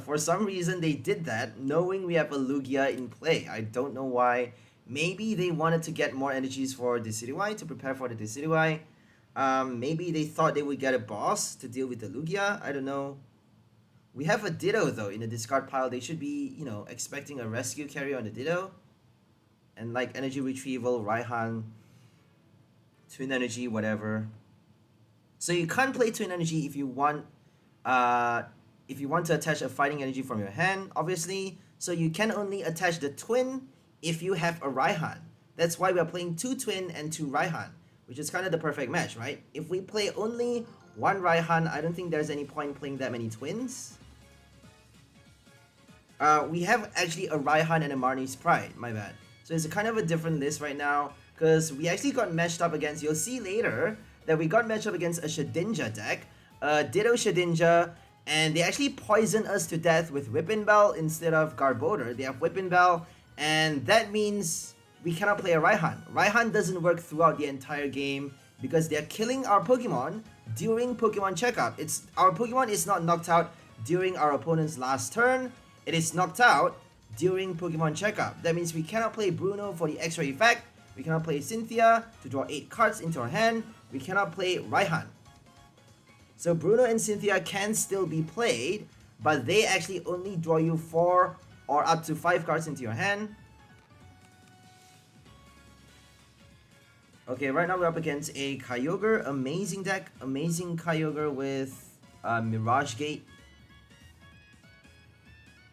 For some reason they did that, knowing we have a Lugia in play. I don't know why. Maybe they wanted to get more energies for Decidueye to prepare for the Decidueye. Maybe they thought they would get a boss to deal with the Lugia. I don't know. We have a Ditto though in the discard pile. They should be, you know, expecting a rescue carry on the Ditto. And like energy retrieval, Raihan, twin energy, whatever. So you can't play twin energy if you want to attach a fighting energy from your hand, obviously. So you can only attach the twin if you have a Raihan. That's why we are playing 2 twin and 2 Raihan, which is kind of the perfect match, right? If we play only 1 Raihan, I don't think there's any point playing that many twins. We have actually a Raihan and a Marnie's Pride, my bad. So it's a kind of a different list right now, because we actually got matched up against, you'll see later, that we got matched up against a Shedinja deck, Ditto Shedinja, and they actually poisoned us to death with Whippin' Bell instead of Garbodor. They have Whippin' Bell, and that means we cannot play a Raihan. Raihan doesn't work throughout the entire game because they're killing our Pokemon during Pokemon checkup. Our Pokemon is not knocked out during our opponent's last turn. It is knocked out during Pokemon checkup. That means we cannot play Bruno for the extra effect. We cannot play Cynthia to draw 8 cards into our hand. We cannot play Raihan. So Bruno and Cynthia can still be played, but they actually only draw you 4 or up to 5 cards into your hand. Okay, right now we're up against a Kyogre. Amazing deck. Amazing Kyogre with Mirage Gate.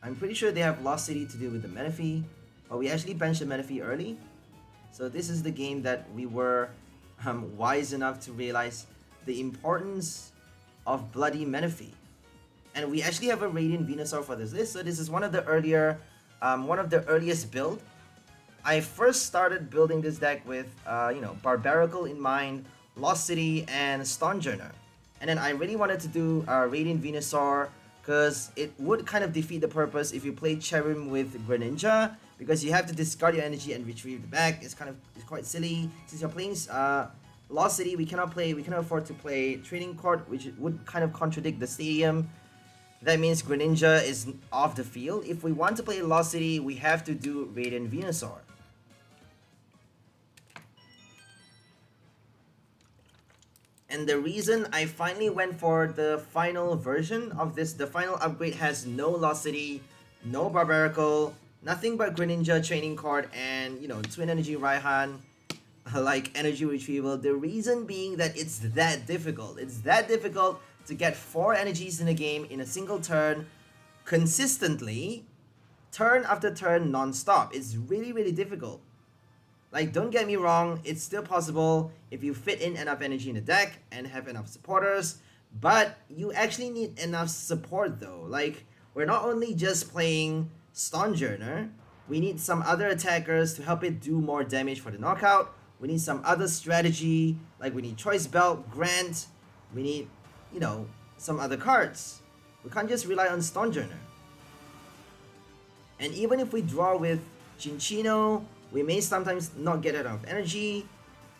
I'm pretty sure they have Lost City to deal with the Menifee. But we actually benched the Menifee early. So this is the game that we were wise enough to realize the importance of Bloody Menifee. And we actually have a Radiant Venusaur for this list. So this is one of the earliest build. I first started building this deck with, Barbaracle in mind, Lost City, and Stonjourner. And then I really wanted to do Radiant Venusaur because it would kind of defeat the purpose if you play Cherrim with Greninja, because you have to discard your energy and retrieve the back. It's quite silly. Since you're playing Lost City, we cannot afford to play Training Court, which would kind of contradict the stadium. That means Greninja is off the field. If we want to play Lost City, we have to do Radiant Venusaur. And the reason I finally went for the final version of this, the final upgrade has no Lost City, no Barbaracle, nothing but Greninja Training Court, and, Twin Energy Raihan, like energy retrieval. The reason being that it's that difficult. It's that difficult to get 4 energies in a game in a single turn, consistently, turn after turn, non-stop. It's really, really difficult. Like, don't get me wrong, it's still possible if you fit in enough energy in the deck and have enough supporters, but you actually need enough support though. Like, we're not only just playing Stonjourner, we need some other attackers to help it do more damage for the knockout. We need some other strategy, like we need Choice Belt, Grant, we need, some other cards. We can't just rely on Stonjourner. And even if we draw with Cinccino, we may sometimes not get enough energy,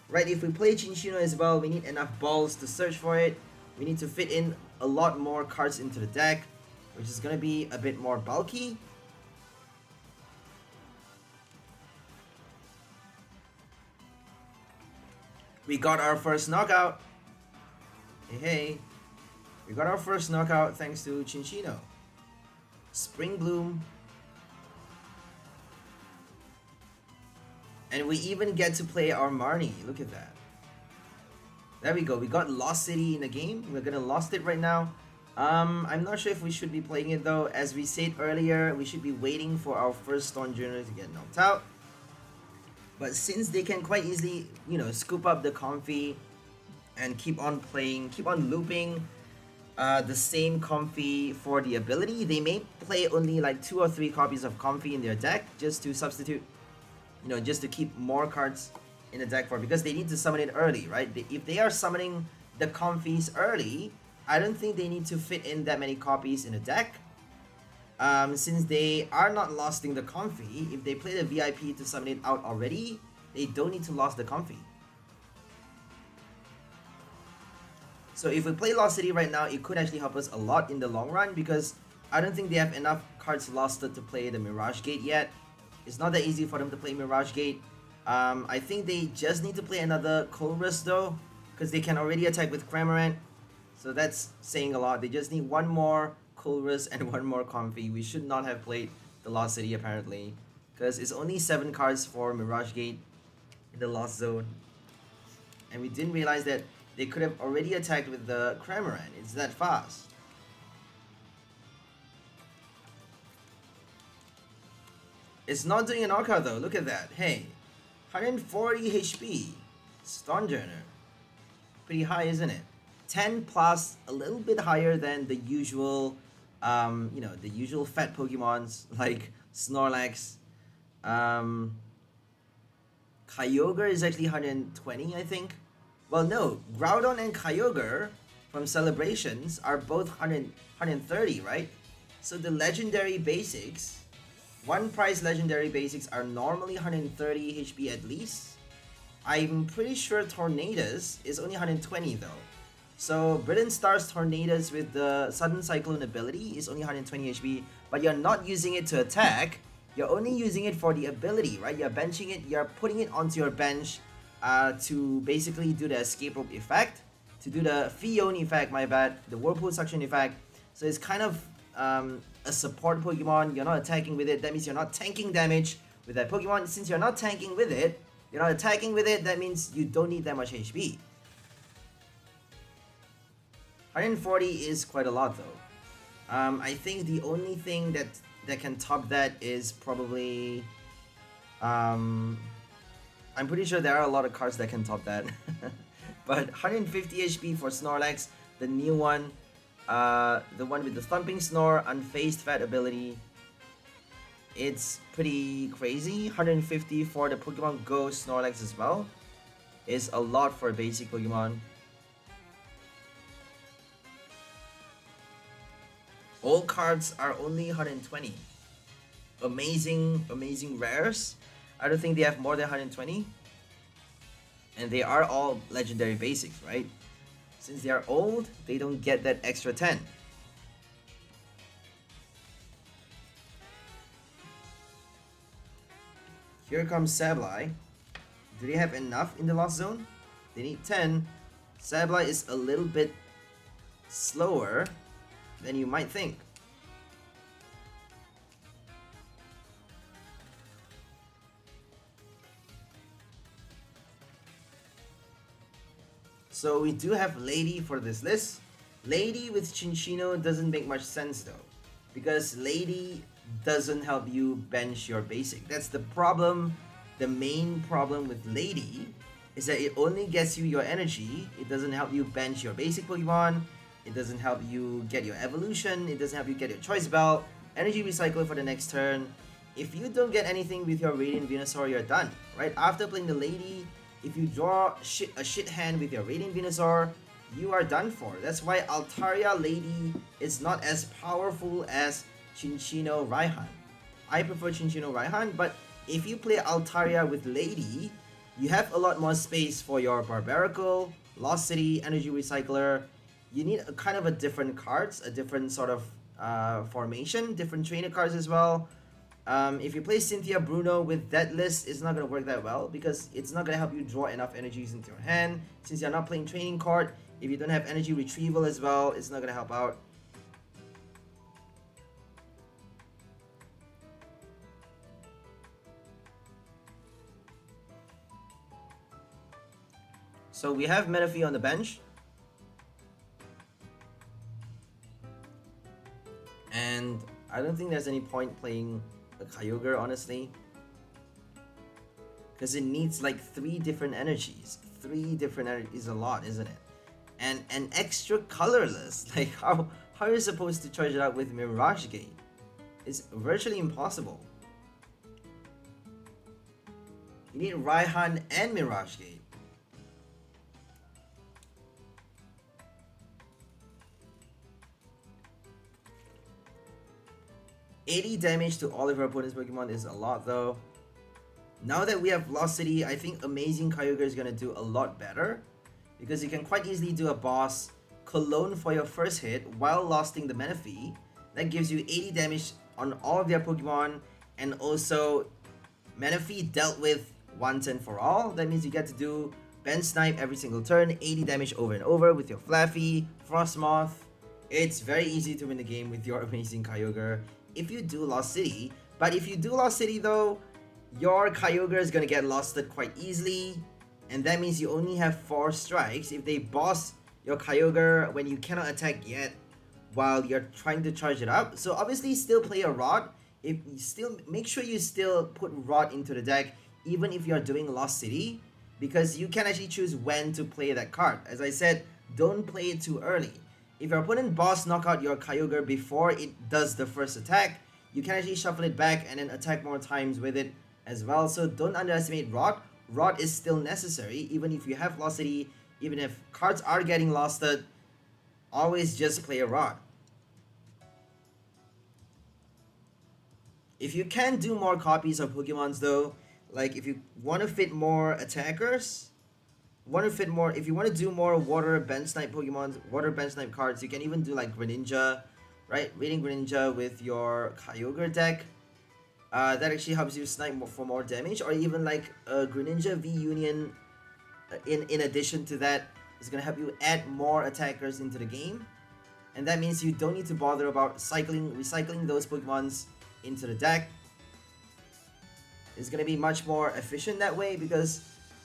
right? If we play Cinccino as well, we need enough balls to search for it. We need to fit in a lot more cards into the deck, which is going to be a bit more bulky. We got our first knockout. Hey. We got our first knockout thanks to Cinccino. Spring Bloom. And we even get to play our Marnie. Look at that. There we go. We got Lost City in the game. We're gonna Lost it right now. I'm not sure if we should be playing it though. As we said earlier, we should be waiting for our first Stonjourner to get knocked out. But since they can quite easily, you know, scoop up the Comfy and keep on playing, keep on looping the same Comfy for the ability, they may play only like 2 or 3 copies of Comfy in their deck just to substitute, you know, just to keep more cards in the deck for, because they need to summon it early, right? If they are summoning the Comfies early, I don't think they need to fit in that many copies in the deck. Since they are not losting the Comfy, if they play the VIP to summon it out already, they don't need to lose the Comfy. So if we play Lost City right now, it could actually help us a lot in the long run, because I don't think they have enough cards losted to play the Mirage Gate yet. It's not that easy for them to play Mirage Gate. I think they just need to play another Colress though, because they can already attack with Cramorant. So that's saying a lot. They just need one more Colress and one more Comfy. We should not have played the Lost City apparently, because it's only 7 cards for Mirage Gate in the Lost Zone. And we didn't realize that they could have already attacked with the Cramorant. It's that fast. It's not doing a knockout though. Look at that. Hey, 140 HP. Stonjourner. Pretty high, isn't it? 10 plus, a little bit higher than the usual, you know, the usual fat Pokemons like Snorlax. Kyogre is actually 120, I think. Well, no, Groudon and Kyogre from Celebrations are both 130, right? So the legendary basics, one price legendary basics are normally 130 HP at least. I'm pretty sure Tornadus is only 120 though. So Brilliant Star's Tornadus with the Sudden Cyclone ability is only 120 HP, but you're not using it to attack. You're only using it for the ability, right? You're benching it, you're putting it onto your bench to basically do the escape rope effect, to do the Fion effect, my bad, the Whirlpool Suction effect. So it's kind of a support Pokemon. You're not attacking with it, that means you're not tanking damage with that Pokemon. Since you're not tanking with it, you're not attacking with it, that means you don't need that much HP. 140 is quite a lot though. I think the only thing that can top that is probably I'm pretty sure there are a lot of cards that can top that. But 150 HP for Snorlax, the new one, the one with the Thumping Snore, Unfazed Fat ability. It's pretty crazy. 150 for the Pokemon Go Snorlax as well is a lot for a basic Pokemon. All cards are only 120. Amazing rares. I don't think they have more than 120. And they are all legendary basics, right? Since they are old, they don't get that extra 10. Here comes Sableye. Do they have enough in the Lost Zone? They need 10. Sableye is a little bit slower than you might think. So we do have Lady for this list. Lady with Cinccino doesn't make much sense though, because Lady doesn't help you bench your basic. That's the problem. The main problem with Lady is that it only gets you your energy. It doesn't help you bench your basic Pokemon. It doesn't help you get your evolution. It doesn't help you get your choice belt, energy recycle for the next turn. If you don't get anything with your Radiant Venusaur, you're done. Right after playing the Lady, if you draw a shit hand with your Radiant Venusaur, you are done for. That's why Altaria Lady is not as powerful as Cinccino Raihan. I prefer Cinccino Raihan, but if you play Altaria with Lady, you have a lot more space for your Barbaracle, Lost City, Energy Recycler. You need a kind of a different cards, a different sort of formation, different trainer cards as well. If you play Cynthia Bruno with that list, it's not going to work that well, because it's not going to help you draw enough energies into your hand. Since you're not playing Training Court, if you don't have energy retrieval as well, it's not going to help out. So we have Menifee on the bench. And I don't think there's any point playing a Kyogre, honestly. because it needs like 3 different energies. 3 different energies is a lot, isn't it? And an extra colorless, like how are you supposed to charge it up with Mirage Gate? It's virtually impossible. You need Raihan and Mirage Gate. $80 damage to all of our opponent's Pokemon is a lot though. Now that we have Velocity, I think Amazing Kyogre is going to do a lot better, because you can quite easily do a boss Cologne for your first hit while losting the Manaphy. That gives you 80 damage on all of their Pokemon, and also Manaphy dealt with once and for all. That means you get to do Bench Snipe every single turn, 80 damage over and over with your Flaffy, Frostmoth. It's very easy to win the game with your Amazing Kyogre if you do Lost City. But if you do Lost City though, your Kyogre is going to get losted quite easily, and that means you only have 4 strikes. If they boss your Kyogre when you cannot attack yet while you're trying to charge it up, so obviously still play a Rod. If you still make sure you still put Rod into the deck even if you're doing Lost City, because you can actually choose when to play that card. As I said, don't play it too early. If your opponent boss knock out your Kyogre before it does the first attack, you can actually shuffle it back and then attack more times with it as well. So don't underestimate Rod. Rod is still necessary even if you have Lost City, even if cards are getting losted, always just play a Rod. If you can do more copies of Pokemons though, like if you want to fit more attackers, if you want to do more Water Bench Snipe Pokemon, Water Bench Snipe cards, you can even do like Greninja, right? Radiant Greninja with your Kyogre deck. That actually helps you snipe for more damage, or even like a Greninja V Union in addition to that is going to help you add more attackers into the game. And that means you don't need to bother about recycling those Pokemons into the deck. It's going to be much more efficient that way, because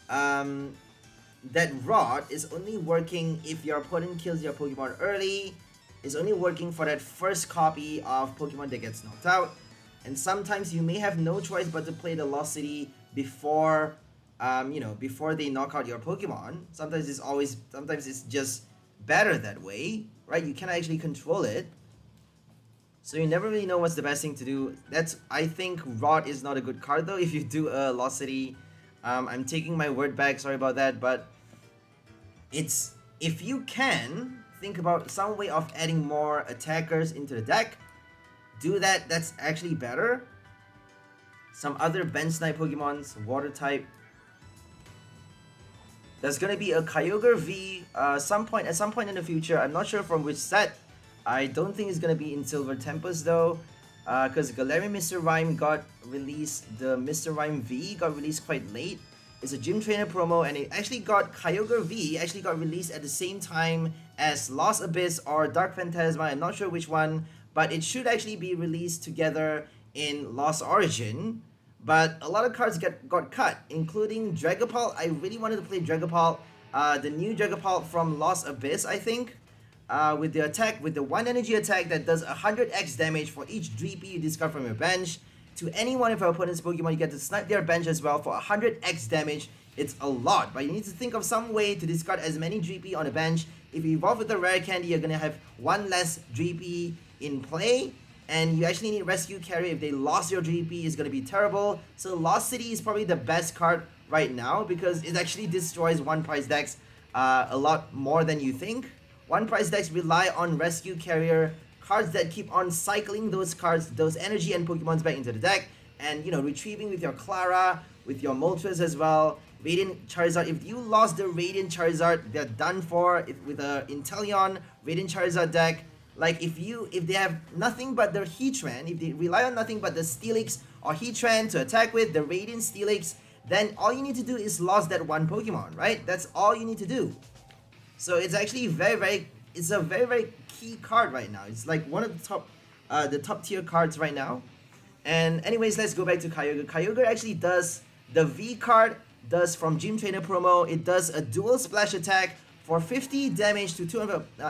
that Rod is only working if your opponent kills your Pokemon early. It's only working for that first copy of Pokemon that gets knocked out. And sometimes you may have no choice but to play the Lost City before, before they knock out your Pokemon. Sometimes it's just better that way, right? You can actually control it. So you never really know what's the best thing to do. I think Rod is not a good card though if you do a Lost City. I'm taking my word back, sorry about that, but if you can think about some way of adding more attackers into the deck, do that. That's actually better. Some other Bench Snipe Pokemons, Water type. There's gonna be a Kyogre V at some point in the future. I'm not sure from which set. I don't think it's gonna be in Silver Tempest though, because Galarian Mr. Rime got released. The Mr. Rime V got released quite late. It's a Gym Trainer promo, and it actually got Kyogre V actually got released at the same time as Lost Abyss or Dark Phantasma. I'm not sure which one, but it should actually be released together in Lost Origin. But a lot of cards got cut, including Dragapult. I really wanted to play Dragapult, the new Dragapult from Lost Abyss, I think. With the 1 energy attack that does 100x damage for each DP you discard from your bench. To any one of your opponent's Pokemon, you get to snipe their bench as well for 100x damage. It's a lot, but you need to think of some way to discard as many DP on the bench. If you evolve with the Rare Candy, you're going to have 1 less DP in play. And you actually need Rescue Carrier. If they lost your DP, it's going to be terrible. So Lost City is probably the best card right now, because it actually destroys one price decks a lot more than you think. One price decks rely on Rescue Carrier, cards that keep on cycling those cards, those energy and Pokemons back into the deck, and retrieving with your Clara, with your Moltres as well. Radiant Charizard, if you lost the Radiant Charizard, they're done for. With a Inteleon Radiant Charizard deck, like if they have nothing but their Heatran, if they rely on nothing but the Steelix or Heatran to attack with, the Radiant Steelix, then all you need to do is lost that one Pokemon, right? That's all you need to do. So it's actually it's a very key card right now. It's like one of the top tier cards right now. And anyways, let's go back to Kyogre. Kyogre actually does, the V card does from Gym Trainer promo, it does a dual splash attack for 50 damage to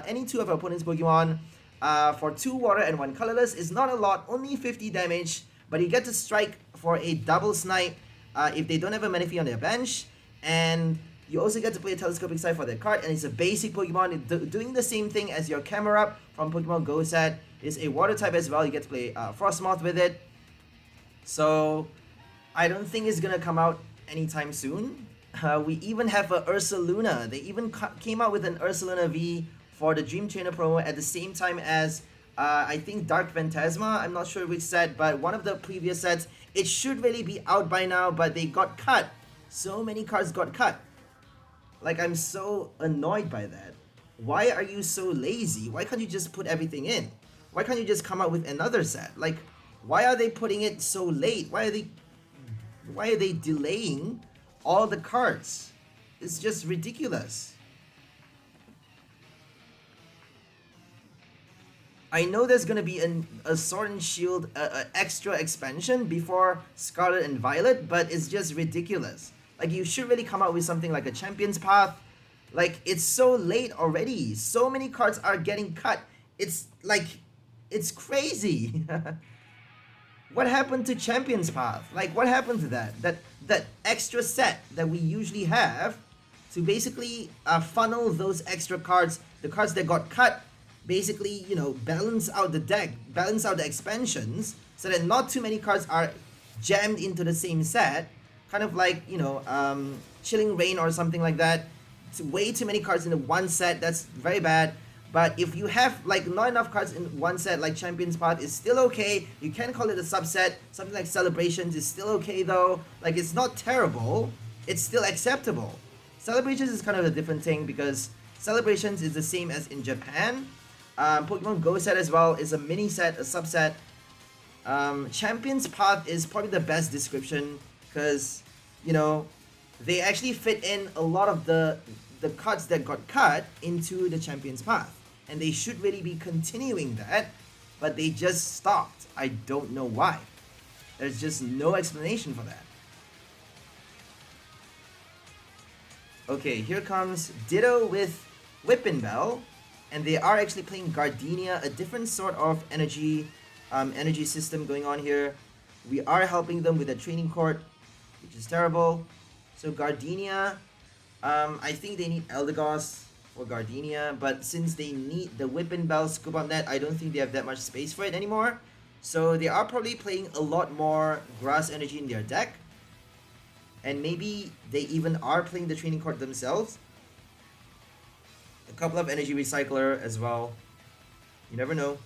any 2 of your opponent's Pokemon. For 2 water and 1 colorless. Is not a lot, only 50 damage, but you get to strike for a double snipe if they don't have a Manaphy on their bench, and you also get to play a Telescopic Sight for that card, and it's a basic Pokemon doing the same thing as your Camerupt from Pokemon Go set. It's a water type as well. You get to play Frostmoth with it. So I don't think it's gonna come out anytime soon. We even have a Ursaluna. They even came out with an Ursaluna V for the Dream Trainer promo at the same time as I think Dark Phantasma. I'm not sure which set, but one of the previous sets. It should really be out by now, but they got cut. So many cards got cut. Like, I'm so annoyed by that. Why are you so lazy? Why can't you just put everything in? Why can't you just come out with another set? Like, why are they putting it so late? Why are they delaying all the cards? It's just ridiculous. I know there's gonna be a Sword and Shield extra expansion before Scarlet and Violet, but it's just ridiculous. Like, you should really come out with something like a Champion's Path. Like, it's so late already. So many cards are getting cut. It's like, it's crazy. What happened to Champion's Path? Like, what happened to that? That extra set that we usually have to basically funnel those extra cards, the cards that got cut, basically, you know, balance out the deck, balance out the expansions, so that not too many cards are jammed into the same set. Kind of like, you know, Chilling Reign or something like that. It's way too many cards in the one set. That's very bad. But if you have like not enough cards in one set, like Champion's Path is still okay. You can call it a subset. Something like Celebrations is still okay though. Like, it's not terrible. It's still acceptable. Celebrations is kind of a different thing because Celebrations is the same as in Japan. Pokemon Go set as well is a mini set, a subset. Champion's Path is probably the best description because, you know, they actually fit in a lot of the cards that got cut into the Champion's Path. And they should really be continuing that, but they just stopped. I don't know why. There's just no explanation for that. Okay, here comes Ditto with Whippinbell. And they are actually playing Gardenia, a different sort of energy system going on here. We are helping them with a training court, which is terrible. So Gardenia, I think they need Eldegoss for Gardenia, but since they need the Whippinbell Scoop Up Net, I don't think they have that much space for it anymore. So they are probably playing a lot more Grass Energy in their deck. And maybe they even are playing the training court themselves. A couple of Energy Recycler as well. You never know.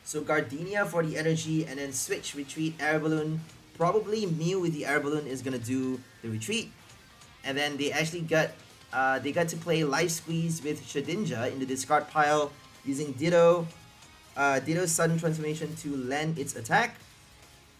So Gardenia for the energy, and then switch, retreat, air balloon. Probably Mew with the air balloon is gonna do the retreat. And then they actually got to play Life Squeeze with Shedinja in the discard pile using Ditto. Ditto's sudden transformation to lend its attack.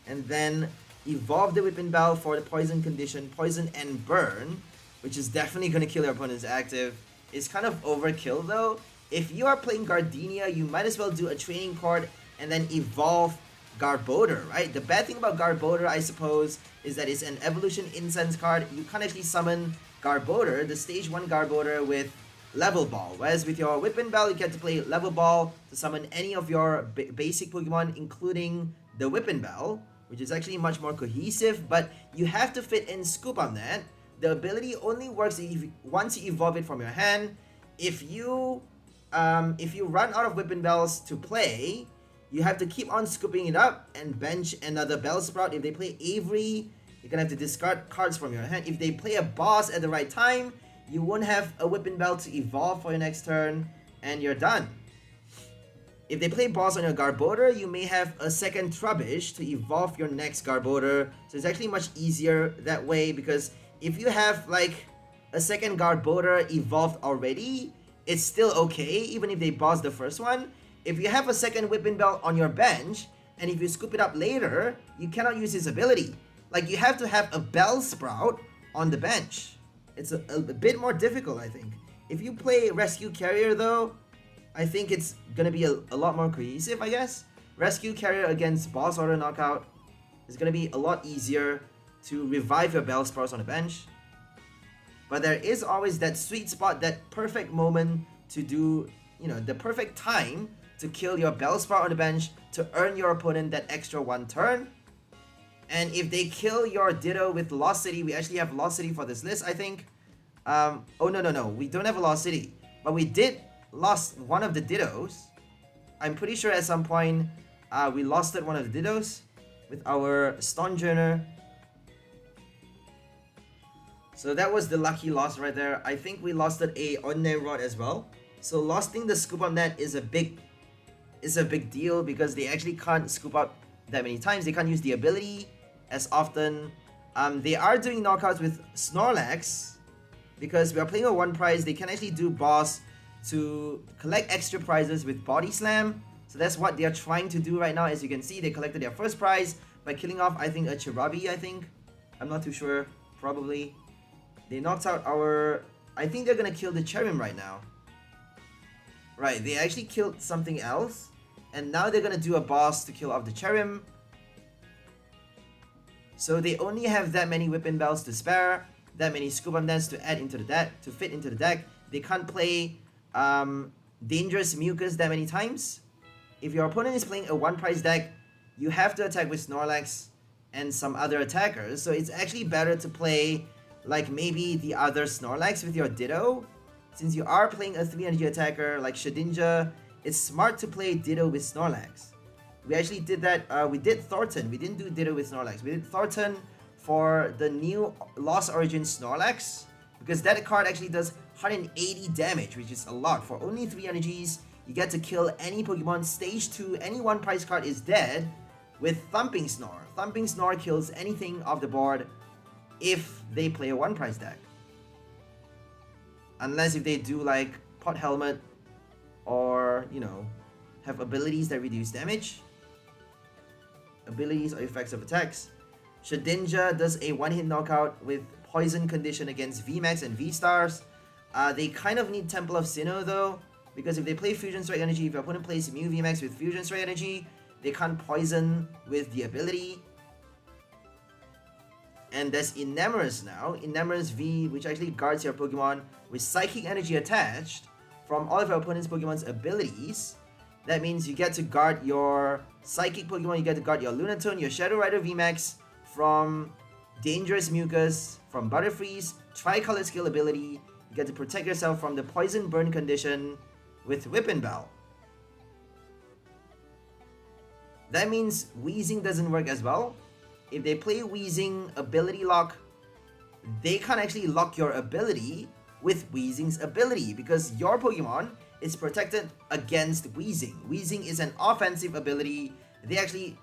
And then evolve the Whippinbell for the poison condition, poison and burn, which is definitely gonna kill your opponent's active. It's kind of overkill though. If you are playing Gardenia, you might as well do a training card and then evolve Garbodor, right? The bad thing about Garbodor, I suppose, is that it's an Evolution Incense card. You can't actually summon Garbodor, the stage 1 Garbodor, with Level Ball. Whereas with your Whippinbell, you get to play Level Ball to summon any of your basic Pokemon, including the Whippinbell, which is actually much more cohesive, but you have to fit in Scoop on that. The ability only works once you evolve it from your hand. If you run out of Whippinbells to play, you have to keep on scooping it up and bench another Bellsprout. If they play Avery, you're gonna have to discard cards from your hand. If they play a boss at the right time, you won't have a Whippinbell to evolve for your next turn, and you're done. If they play boss on your Garbodor, you may have a second Trubbish to evolve your next Garbodor. So it's actually much easier that way, because if you have like a second Garbodor evolved already, it's still okay, even if they boss the first one. If you have a second Whippinbell on your bench, and if you scoop it up later, you cannot use his ability. Like, you have to have a Bellsprout on the bench. It's a bit more difficult, I think. If you play Rescue Carrier though, I think it's gonna be a lot more cohesive, I guess. Rescue Carrier against Boss Order Knockout is gonna be a lot easier to revive your Bellsprouts on the bench. But there is always that sweet spot, that perfect moment to do, you know, the perfect time to kill your Bellsprout on the bench to earn your opponent that extra one turn. And if they kill your Ditto with Lost City, we actually have Lost City for this list, I think. Oh no, we don't have a Lost City, but we did lost one of the Dittos. I'm pretty sure at some point we lost one of the Dittos with our Stonjourner. So that was the lucky loss right there. I think we lost a Ordinary Rod as well. So losing the Scoop Up Net is a big deal because they actually can't scoop up that many times. They can't use the ability as often. They are doing knockouts with Snorlax because we are playing a one prize. They can actually do boss to collect extra prizes with Body Slam. So that's what they are trying to do right now. As you can see, they collected their first prize by killing off, I think, a Cherubi, I think. I'm not too sure. Probably. They knocked out our... I think they're gonna kill the Cherrim right now. Right, they actually killed something else. And now they're gonna do a boss to kill off the Cherrim. So they only have that many Whipping Bells to spare, that many Scoop Up Nets to add into the deck, to fit into the deck. They can't play Dangerous Mucus that many times. If your opponent is playing a one prize deck, you have to attack with Snorlax and some other attackers. So it's actually better to play like maybe the other Snorlax with your Ditto. Since you are playing a 3 energy attacker like Shedinja, it's smart to play Ditto with Snorlax. We actually did that, we did Thornton, we didn't do Ditto with Snorlax. We did Thornton for the new Lost Origin Snorlax, because that card actually does 180 damage, which is a lot. For only 3 energies, you get to kill any Pokemon. Stage 2, any one prize card is dead with Thumping Snore. Thumping Snore kills anything off the board if they play a one prize deck. Unless if they do like Pot Helmet or, you know, have abilities that reduce damage. Abilities or effects of attacks. Shedinja does a one-hit knockout with Poison Condition against VMAX and V-Stars. They kind of need Temple of Sinnoh though, because if they play Fusion Strike Energy, if your opponent plays Mew VMAX with Fusion Strike Energy, they can't poison with the ability. And there's Enamorous now, Enamorous V, which actually guards your Pokemon with Psychic Energy attached from all of your opponent's Pokemon's abilities. That means you get to guard your Psychic Pokemon, you get to guard your Lunatone, your Shadow Rider VMAX from Dangerous Mucus, from Butterfreeze, Tricolor Skill ability. You get to protect yourself from the Poison Burn condition with Whipping Bell. That means Weezing doesn't work as well. If they play Weezing ability lock, they can't actually lock your ability with Weezing's ability because your Pokemon is protected against Weezing. Weezing is an offensive ability. The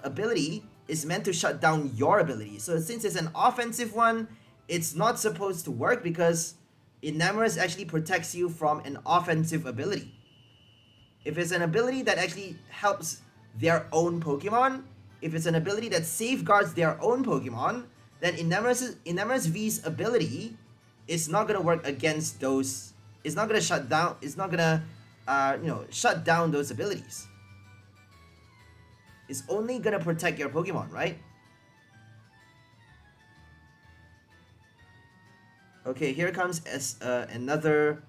ability is meant to shut down your ability. So since it's an offensive one, it's not supposed to work because Enamorous actually protects you from an offensive ability. If it's an ability that actually helps their own Pokemon, if it's an ability that safeguards their own Pokemon, then Enamorous V's ability is not gonna work against those. It's not gonna shut down. It's not gonna, shut down those abilities. It's only gonna protect your Pokemon, right? Okay, here comes another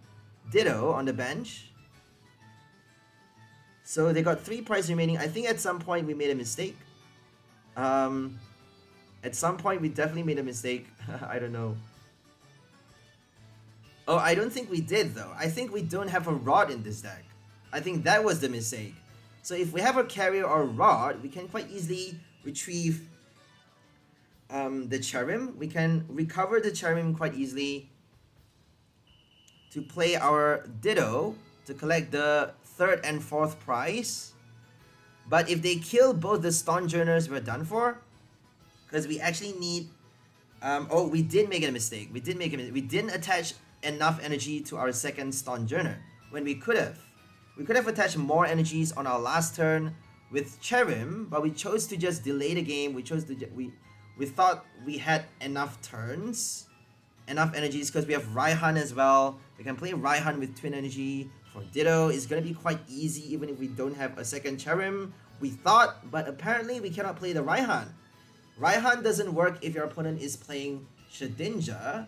Ditto on the bench. So they got 3 prizes remaining. I think at some point we made a mistake. At some point we definitely made a mistake. I don't know. Oh, I don't think we did though. I think we don't have a Rod in this deck. I think that was the mistake. So if we have a Carrier or Rod, we can quite easily retrieve the Cherrim. We can recover the Cherrim quite easily to play our Ditto to collect the 3rd and 4th prize. But if they kill both the Stonjourners, we're done for. Because we actually need... oh, we did make a mistake. We didn't attach enough energy to our second Stonjourner when we could have. We could have attached more energies on our last turn with Cherrim, but we chose to just delay the game. We thought we had enough turns, enough energies, because we have Raihan as well. We can play Raihan with Twin Energy. For Ditto, it's gonna be quite easy even if we don't have a second Cherrim. We thought, but apparently we cannot play the Raihan. Raihan doesn't work if your opponent is playing Shedinja,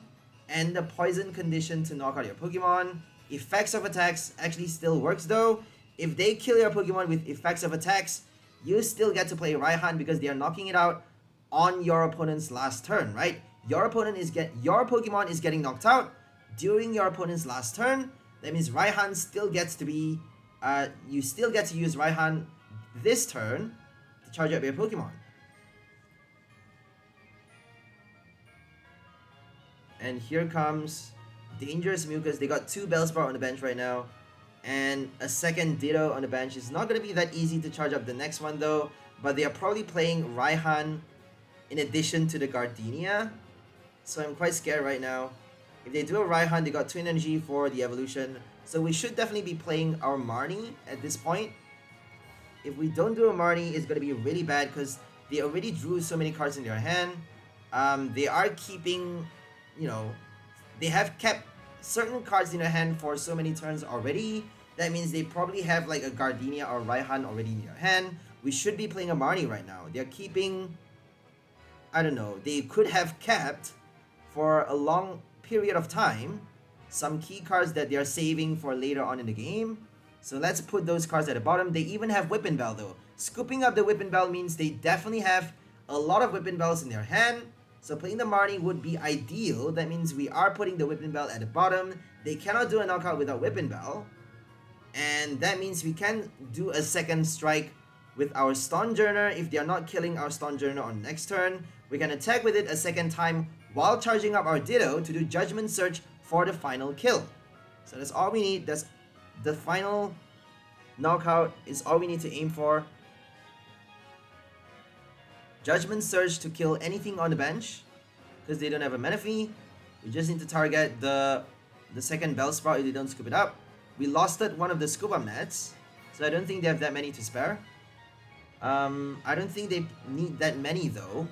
and the poison condition to knock out your Pokemon. Effects of attacks actually still works though. If they kill your Pokemon with effects of attacks, you still get to play Raihan because they are knocking it out on your opponent's last turn, right? Your Pokemon is getting knocked out during your opponent's last turn. That means Raihan still gets to be, you still get to use Raihan this turn to charge up your Pokemon. And here comes Dangerous Mucus. They got 2 Bellsprout on the bench right now. And a second Ditto on the bench. It's not going to be that easy to charge up the next one though. But they are probably playing Raihan in addition to the Gardenia. So I'm quite scared right now. If they do a Raihan, they got 2 energy for the evolution. So we should definitely be playing our Marnie at this point. If we don't do a Marnie, it's going to be really bad because they already drew so many cards in their hand. They are keeping, you know, they have kept certain cards in their hand for so many turns already. That means they probably have like a Gardenia or Raihan already in their hand. We should be playing a Marnie right now. They're keeping, I don't know, they could have kept for a long period of time some key cards that they are saving for later on in the game. So let's put those cards at the bottom. They even have Whippin' Bell though. Scooping up the Whippin' Bell means they definitely have a lot of Whippin' Bells in their hand. So playing the Marnie would be ideal. That means we are putting the Whippin' Bell at the bottom. They cannot do a knockout without Whippin' Bell. And that means we can do a second strike with our Stonjourner. If they are not killing our Stonjourner on next turn, we can attack with it a second time while charging up our Ditto to do Judgment Surge for the final kill. So that's all we need. That's the final knockout is all we need to aim for. Judgment Surge to kill anything on the bench because they don't have a Manaphy. We just need to target the second Bellsprout if they don't scoop it up. We lost one of the scoop up nets, so I don't think they have that many to spare. I don't think they need that many though,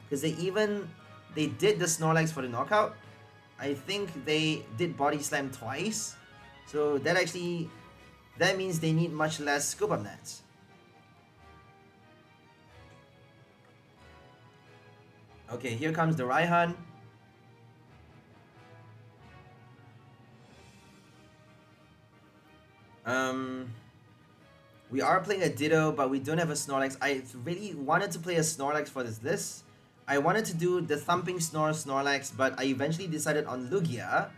because they did the Snorlax for the knockout. I think they did Body Slam twice, so that means they need much less scoop up nets. Okay, here comes the Raihan. We are playing a Ditto, but we don't have a Snorlax. I really wanted to play a Snorlax for this list. I wanted to do the Thumping Snorlax, but I eventually decided on Lugia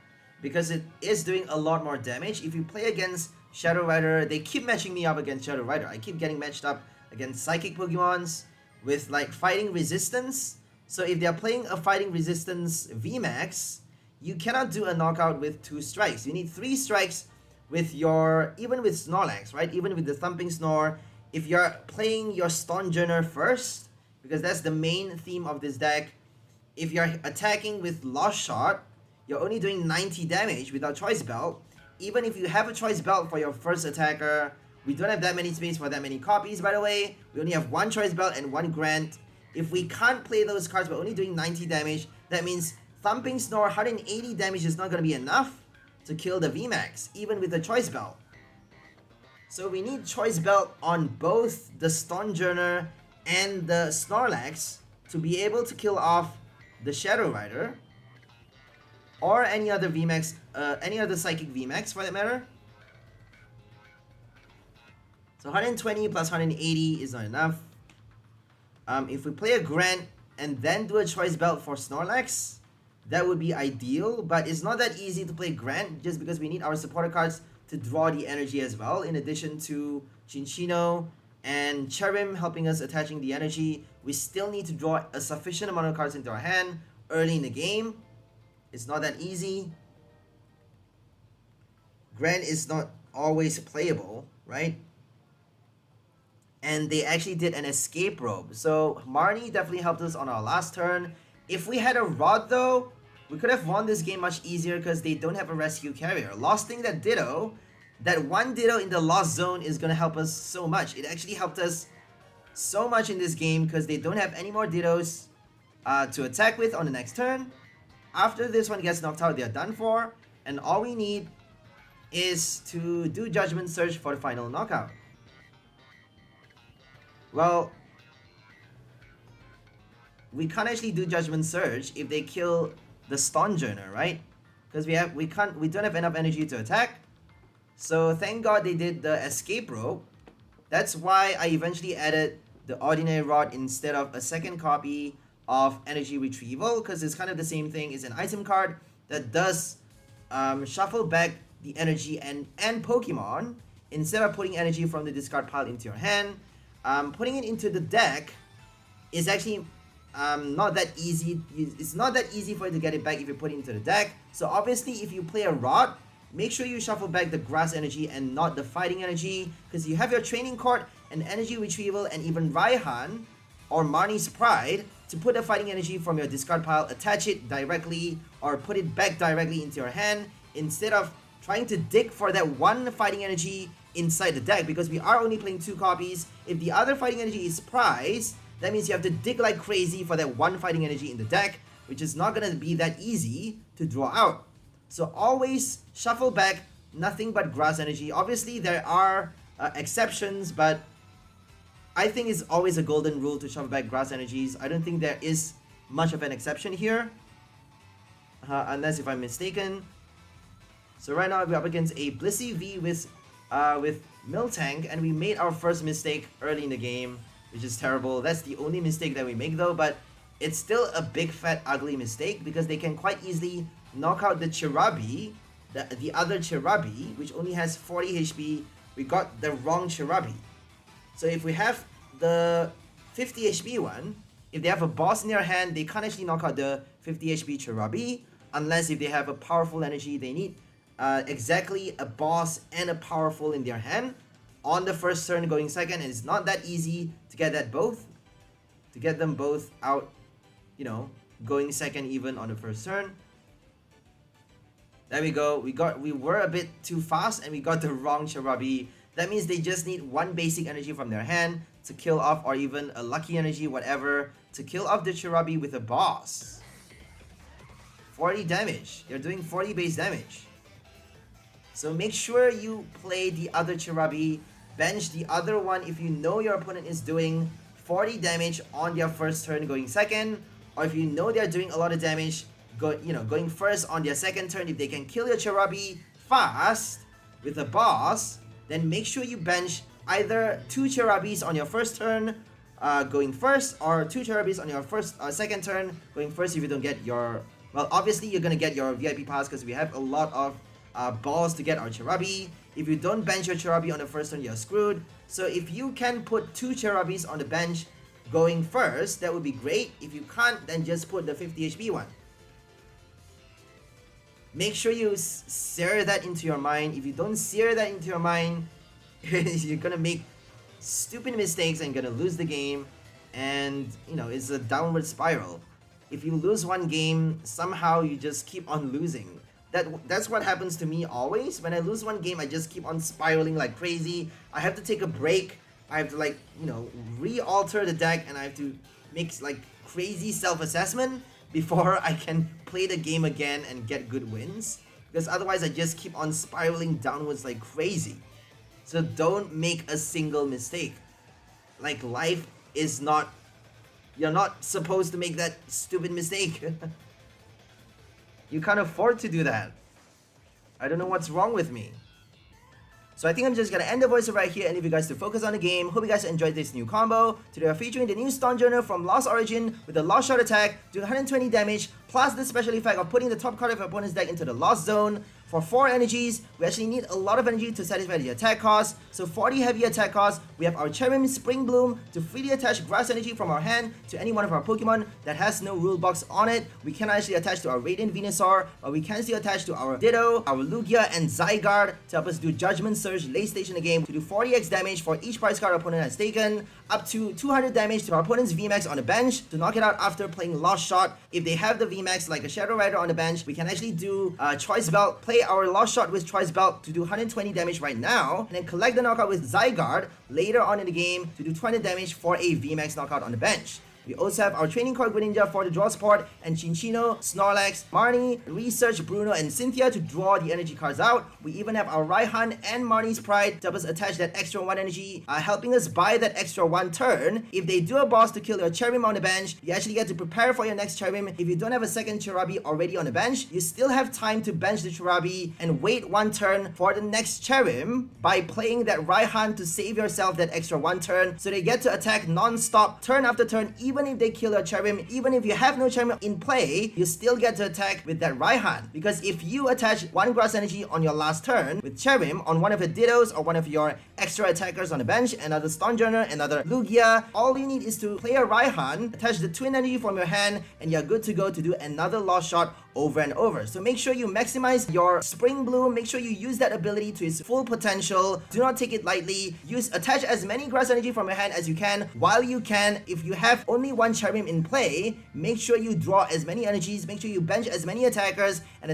because it is doing a lot more damage. If you play against Shadow Rider, they keep matching me up against Shadow Rider. I keep getting matched up against Psychic Pokemons with like Fighting Resistance. So if they're playing a Fighting Resistance VMAX, you cannot do a knockout with 2 strikes. You need 3 strikes with even with Snorlax, right? Even with the Thumping Snore, if you're playing your Stonjourner first, because that's the main theme of this deck, if you're attacking with Lost Shot, you're only doing 90 damage without Choice Belt. Even if you have a Choice Belt for your first attacker, we don't have that many space for that many copies, by the way. We only have 1 Choice Belt and 1 Grant. If we can't play those cards, we're only doing 90 damage. That means Thumping Snore, 180 damage is not going to be enough to kill the VMAX, even with the Choice Belt. So we need Choice Belt on both the Stonjourner and the Snorlax to be able to kill off the Shadow Rider or any other VMAX, any other Psychic VMAX for that matter. So 120 plus 180 is not enough. If we play a Grant and then do a Choice Belt for Snorlax, that would be ideal, but it's not that easy to play Grant just because we need our supporter cards to draw the energy as well, in addition to Cinccino and Cherrim helping us attaching the energy. We still need to draw a sufficient amount of cards into our hand early in the game. It's not that easy. Grant is not always playable, right? And they actually did an escape rope. So Marnie definitely helped us on our last turn. If we had a Rod though, we could have won this game much easier because they don't have a rescue carrier. Losting that Ditto, that 1 Ditto in the lost zone is going to help us so much. It actually helped us so much in this game because they don't have any more Dittos to attack with on the next turn. After this one gets knocked out, they're done for. And all we need is to do Judgment Surge for the final knockout. Well, we can't actually do Judgment Surge if they kill the Stonjourner, right? Because we don't have enough energy to attack. So thank God they did the escape rope. That's why I eventually added the Ordinary Rod instead of a second copy of Energy Retrieval, because it's kind of the same thing. It's an item card that does shuffle back the energy and Pokemon. Instead of putting energy from the discard pile into your hand, putting it into the deck is actually not that easy. It's not that easy for you to get it back if you put it into the deck. So obviously, if you play a Rod, make sure you shuffle back the grass energy and not the fighting energy, because you have your training court and energy retrieval and even Raihan or Marnie's Pride to put the fighting energy from your discard pile, attach it directly or put it back directly into your hand instead of trying to dig for that one fighting energy inside the deck, because we are only playing 2 copies. If the other fighting energy is prized, that means you have to dig like crazy for that one fighting energy in the deck, which is not going to be that easy to draw out. So always shuffle back nothing but grass energy. Obviously there are exceptions, but I think it's always a golden rule to shuffle back grass energies. I don't think there is much of an exception here, unless if I'm mistaken. So right now we're up against a Blissey V with Miltank, and we made our first mistake early in the game, which is terrible. That's the only mistake that we make though, but it's still a big fat ugly mistake because they can quite easily knock out the Cherubi, the other Cherubi, which only has 40 HP. We got the wrong Cherubi. So if we have the 50 HP one, if they have a boss in their hand, they can't actually knock out the 50 HP Cherubi, unless if they have a powerful energy. They need exactly a boss and a powerful in their hand on the first turn going second, and it's not that easy to get that both, to get them both out, you know, going second even on the first turn. There we go. We were a bit too fast and we got the wrong Cherubi. That means they just need one basic energy from their hand to kill off, or even a lucky energy, whatever, to kill off the Cherubi with a boss. 40 damage. They're doing 40 base damage. So make sure you play the other Cherubi, bench the other one if you know your opponent is doing 40 damage on their first turn going second, or if you know they're doing a lot of damage going first on their second turn. If they can kill your Cherubi fast with a boss, then make sure you bench either 2 Cherubis on your first turn going first, or 2 Cherubis on your second turn going first if you don't get your... Well, obviously you're gonna get your VIP pass because we have a lot of balls to get our Cherubi. If you don't bench your Cherubi on the first turn, you're screwed. So if you can put 2 Cherubis on the bench going first, that would be great. If you can't, then just put the 50 HP one. Make sure you sear that into your mind. If you don't sear that into your mind, you're gonna make stupid mistakes and gonna lose the game, and you know, it's a downward spiral. If you lose one game, somehow you just keep on losing. That's what happens to me always. When I lose one game, I just keep on spiraling like crazy. I have to take a break. I have to, like, you know, re-alter the deck, and I have to make like crazy self-assessment before I can play the game again and get good wins, because otherwise I just keep on spiraling downwards like crazy. So don't make a single mistake. Like, life is not... You're not supposed to make that stupid mistake. You can't afford to do that. I don't know what's wrong with me. So I think I'm just gonna end the voiceover right here and leave you guys to focus on the game. Hope you guys enjoyed this new combo. Today we're featuring the new Stonjourner from Lost Origin with the Lost Shot attack, doing 120 damage, plus the special effect of putting the top card of your opponent's deck into the Lost Zone. For 4 energies, we actually need a lot of energy to satisfy the attack cost. So 40 heavy attack cost, we have our Cherrim Spring Bloom to freely attach grass energy from our hand to any one of our Pokemon that has no rule box on it. We can actually attach to our Radiant Venusaur, or we can still attach to our Ditto, our Lugia, and Zygarde to help us do Judgment Surge late stage in the game to do 40x damage for each prize card our opponent has taken, up to 200 damage to our opponent's VMAX on the bench to knock it out after playing Lost Shot. If they have the VMAX like a Shadow Rider on the bench, we can actually do Choice Belt, play our Lost Shot with Choice Belt to do 120 damage right now, and then collect the knockout with Zygarde later on in the game to do 20 damage for a VMAX knockout on the bench. We also have our Training Court Greninja for the draw support, and Cinccino, Snorlax, Marnie, Research, Bruno, and Cynthia to draw the energy cards out. We even have our Raihan and Marnie's Pride to help us attach that extra 1 energy, helping us buy that extra 1 turn. If they do a boss to kill your Cherrim on the bench, you actually get to prepare for your next Cherrim. If you don't have a second Cherubi already on the bench, you still have time to bench the Cherubi and wait 1 turn for the next Cherrim by playing that Raihan to save yourself that extra 1 turn, so they get to attack non-stop turn after turn. Even if they kill your Cherrim, even if you have no Cherrim in play, you still get to attack with that Raihan, because if you attach 1 grass energy on your last turn with Cherrim on one of your Dittos or one of your extra attackers on the bench, another Stonjourner, another Lugia, all you need is to play a Raihan, attach the twin energy from your hand, and you're good to go to do another lost shot over and over. So make sure you maximize your Spring Bloom, make sure you use that ability to its full potential. Do not take it lightly. Attach as many grass energy from your hand as you can while you can. If you have only 1 Cherrim in play, make sure you draw as many energies, make sure you bench as many attackers, and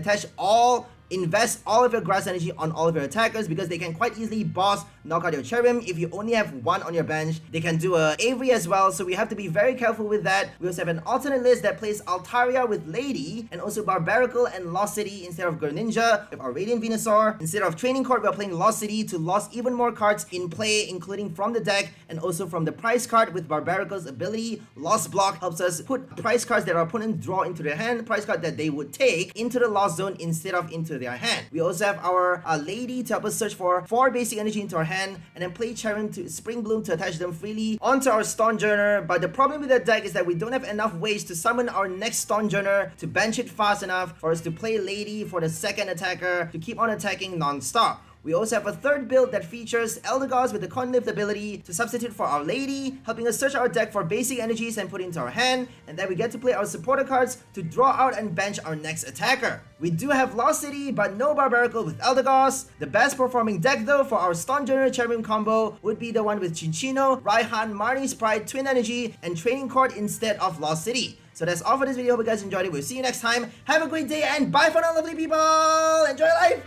invest all of your grass energy on all of your attackers, because they can quite easily boss knock out your Cherrim. If you only have 1 on your bench, they can do a Avery as well, so we have to be very careful with that. We also have an alternate list that plays Altaria with Lady, and also Barbaracle and Lost City instead of Greninja. With our Radiant Venusaur, instead of Training Court, we're playing Lost City to lost even more cards in play, including from the deck and also from the prize card. With Barbaracle's ability, Lost Block helps us put prize cards that our opponent draw into their hand, prize card that they would take, into the lost zone instead of into their hand. We also have our Lady to help us search for 4 basic energy into our hand, and then play Cherrim to Spring Bloom to attach them freely onto our Stonjourner. But the problem with that deck is that we don't have enough ways to summon our next Stonjourner to bench it fast enough for us to play Lady for the second attacker to keep on attacking non-stop. We also have a third build that features Eldegoss with the Conlift ability to substitute for our Lady, helping us search our deck for basic energies and put into our hand, and then we get to play our supporter cards to draw out and bench our next attacker. We do have Lost City, but no Barbaracle with Eldegoss. The best performing deck though for our Stonjourner Cherrim combo would be the one with Cinccino, Raihan, Marnie's Pride, Twin Energy, and Training Court instead of Lost City. So that's all for this video. Hope you guys enjoyed it. We'll see you next time. Have a great day and bye for now, lovely people! Enjoy life!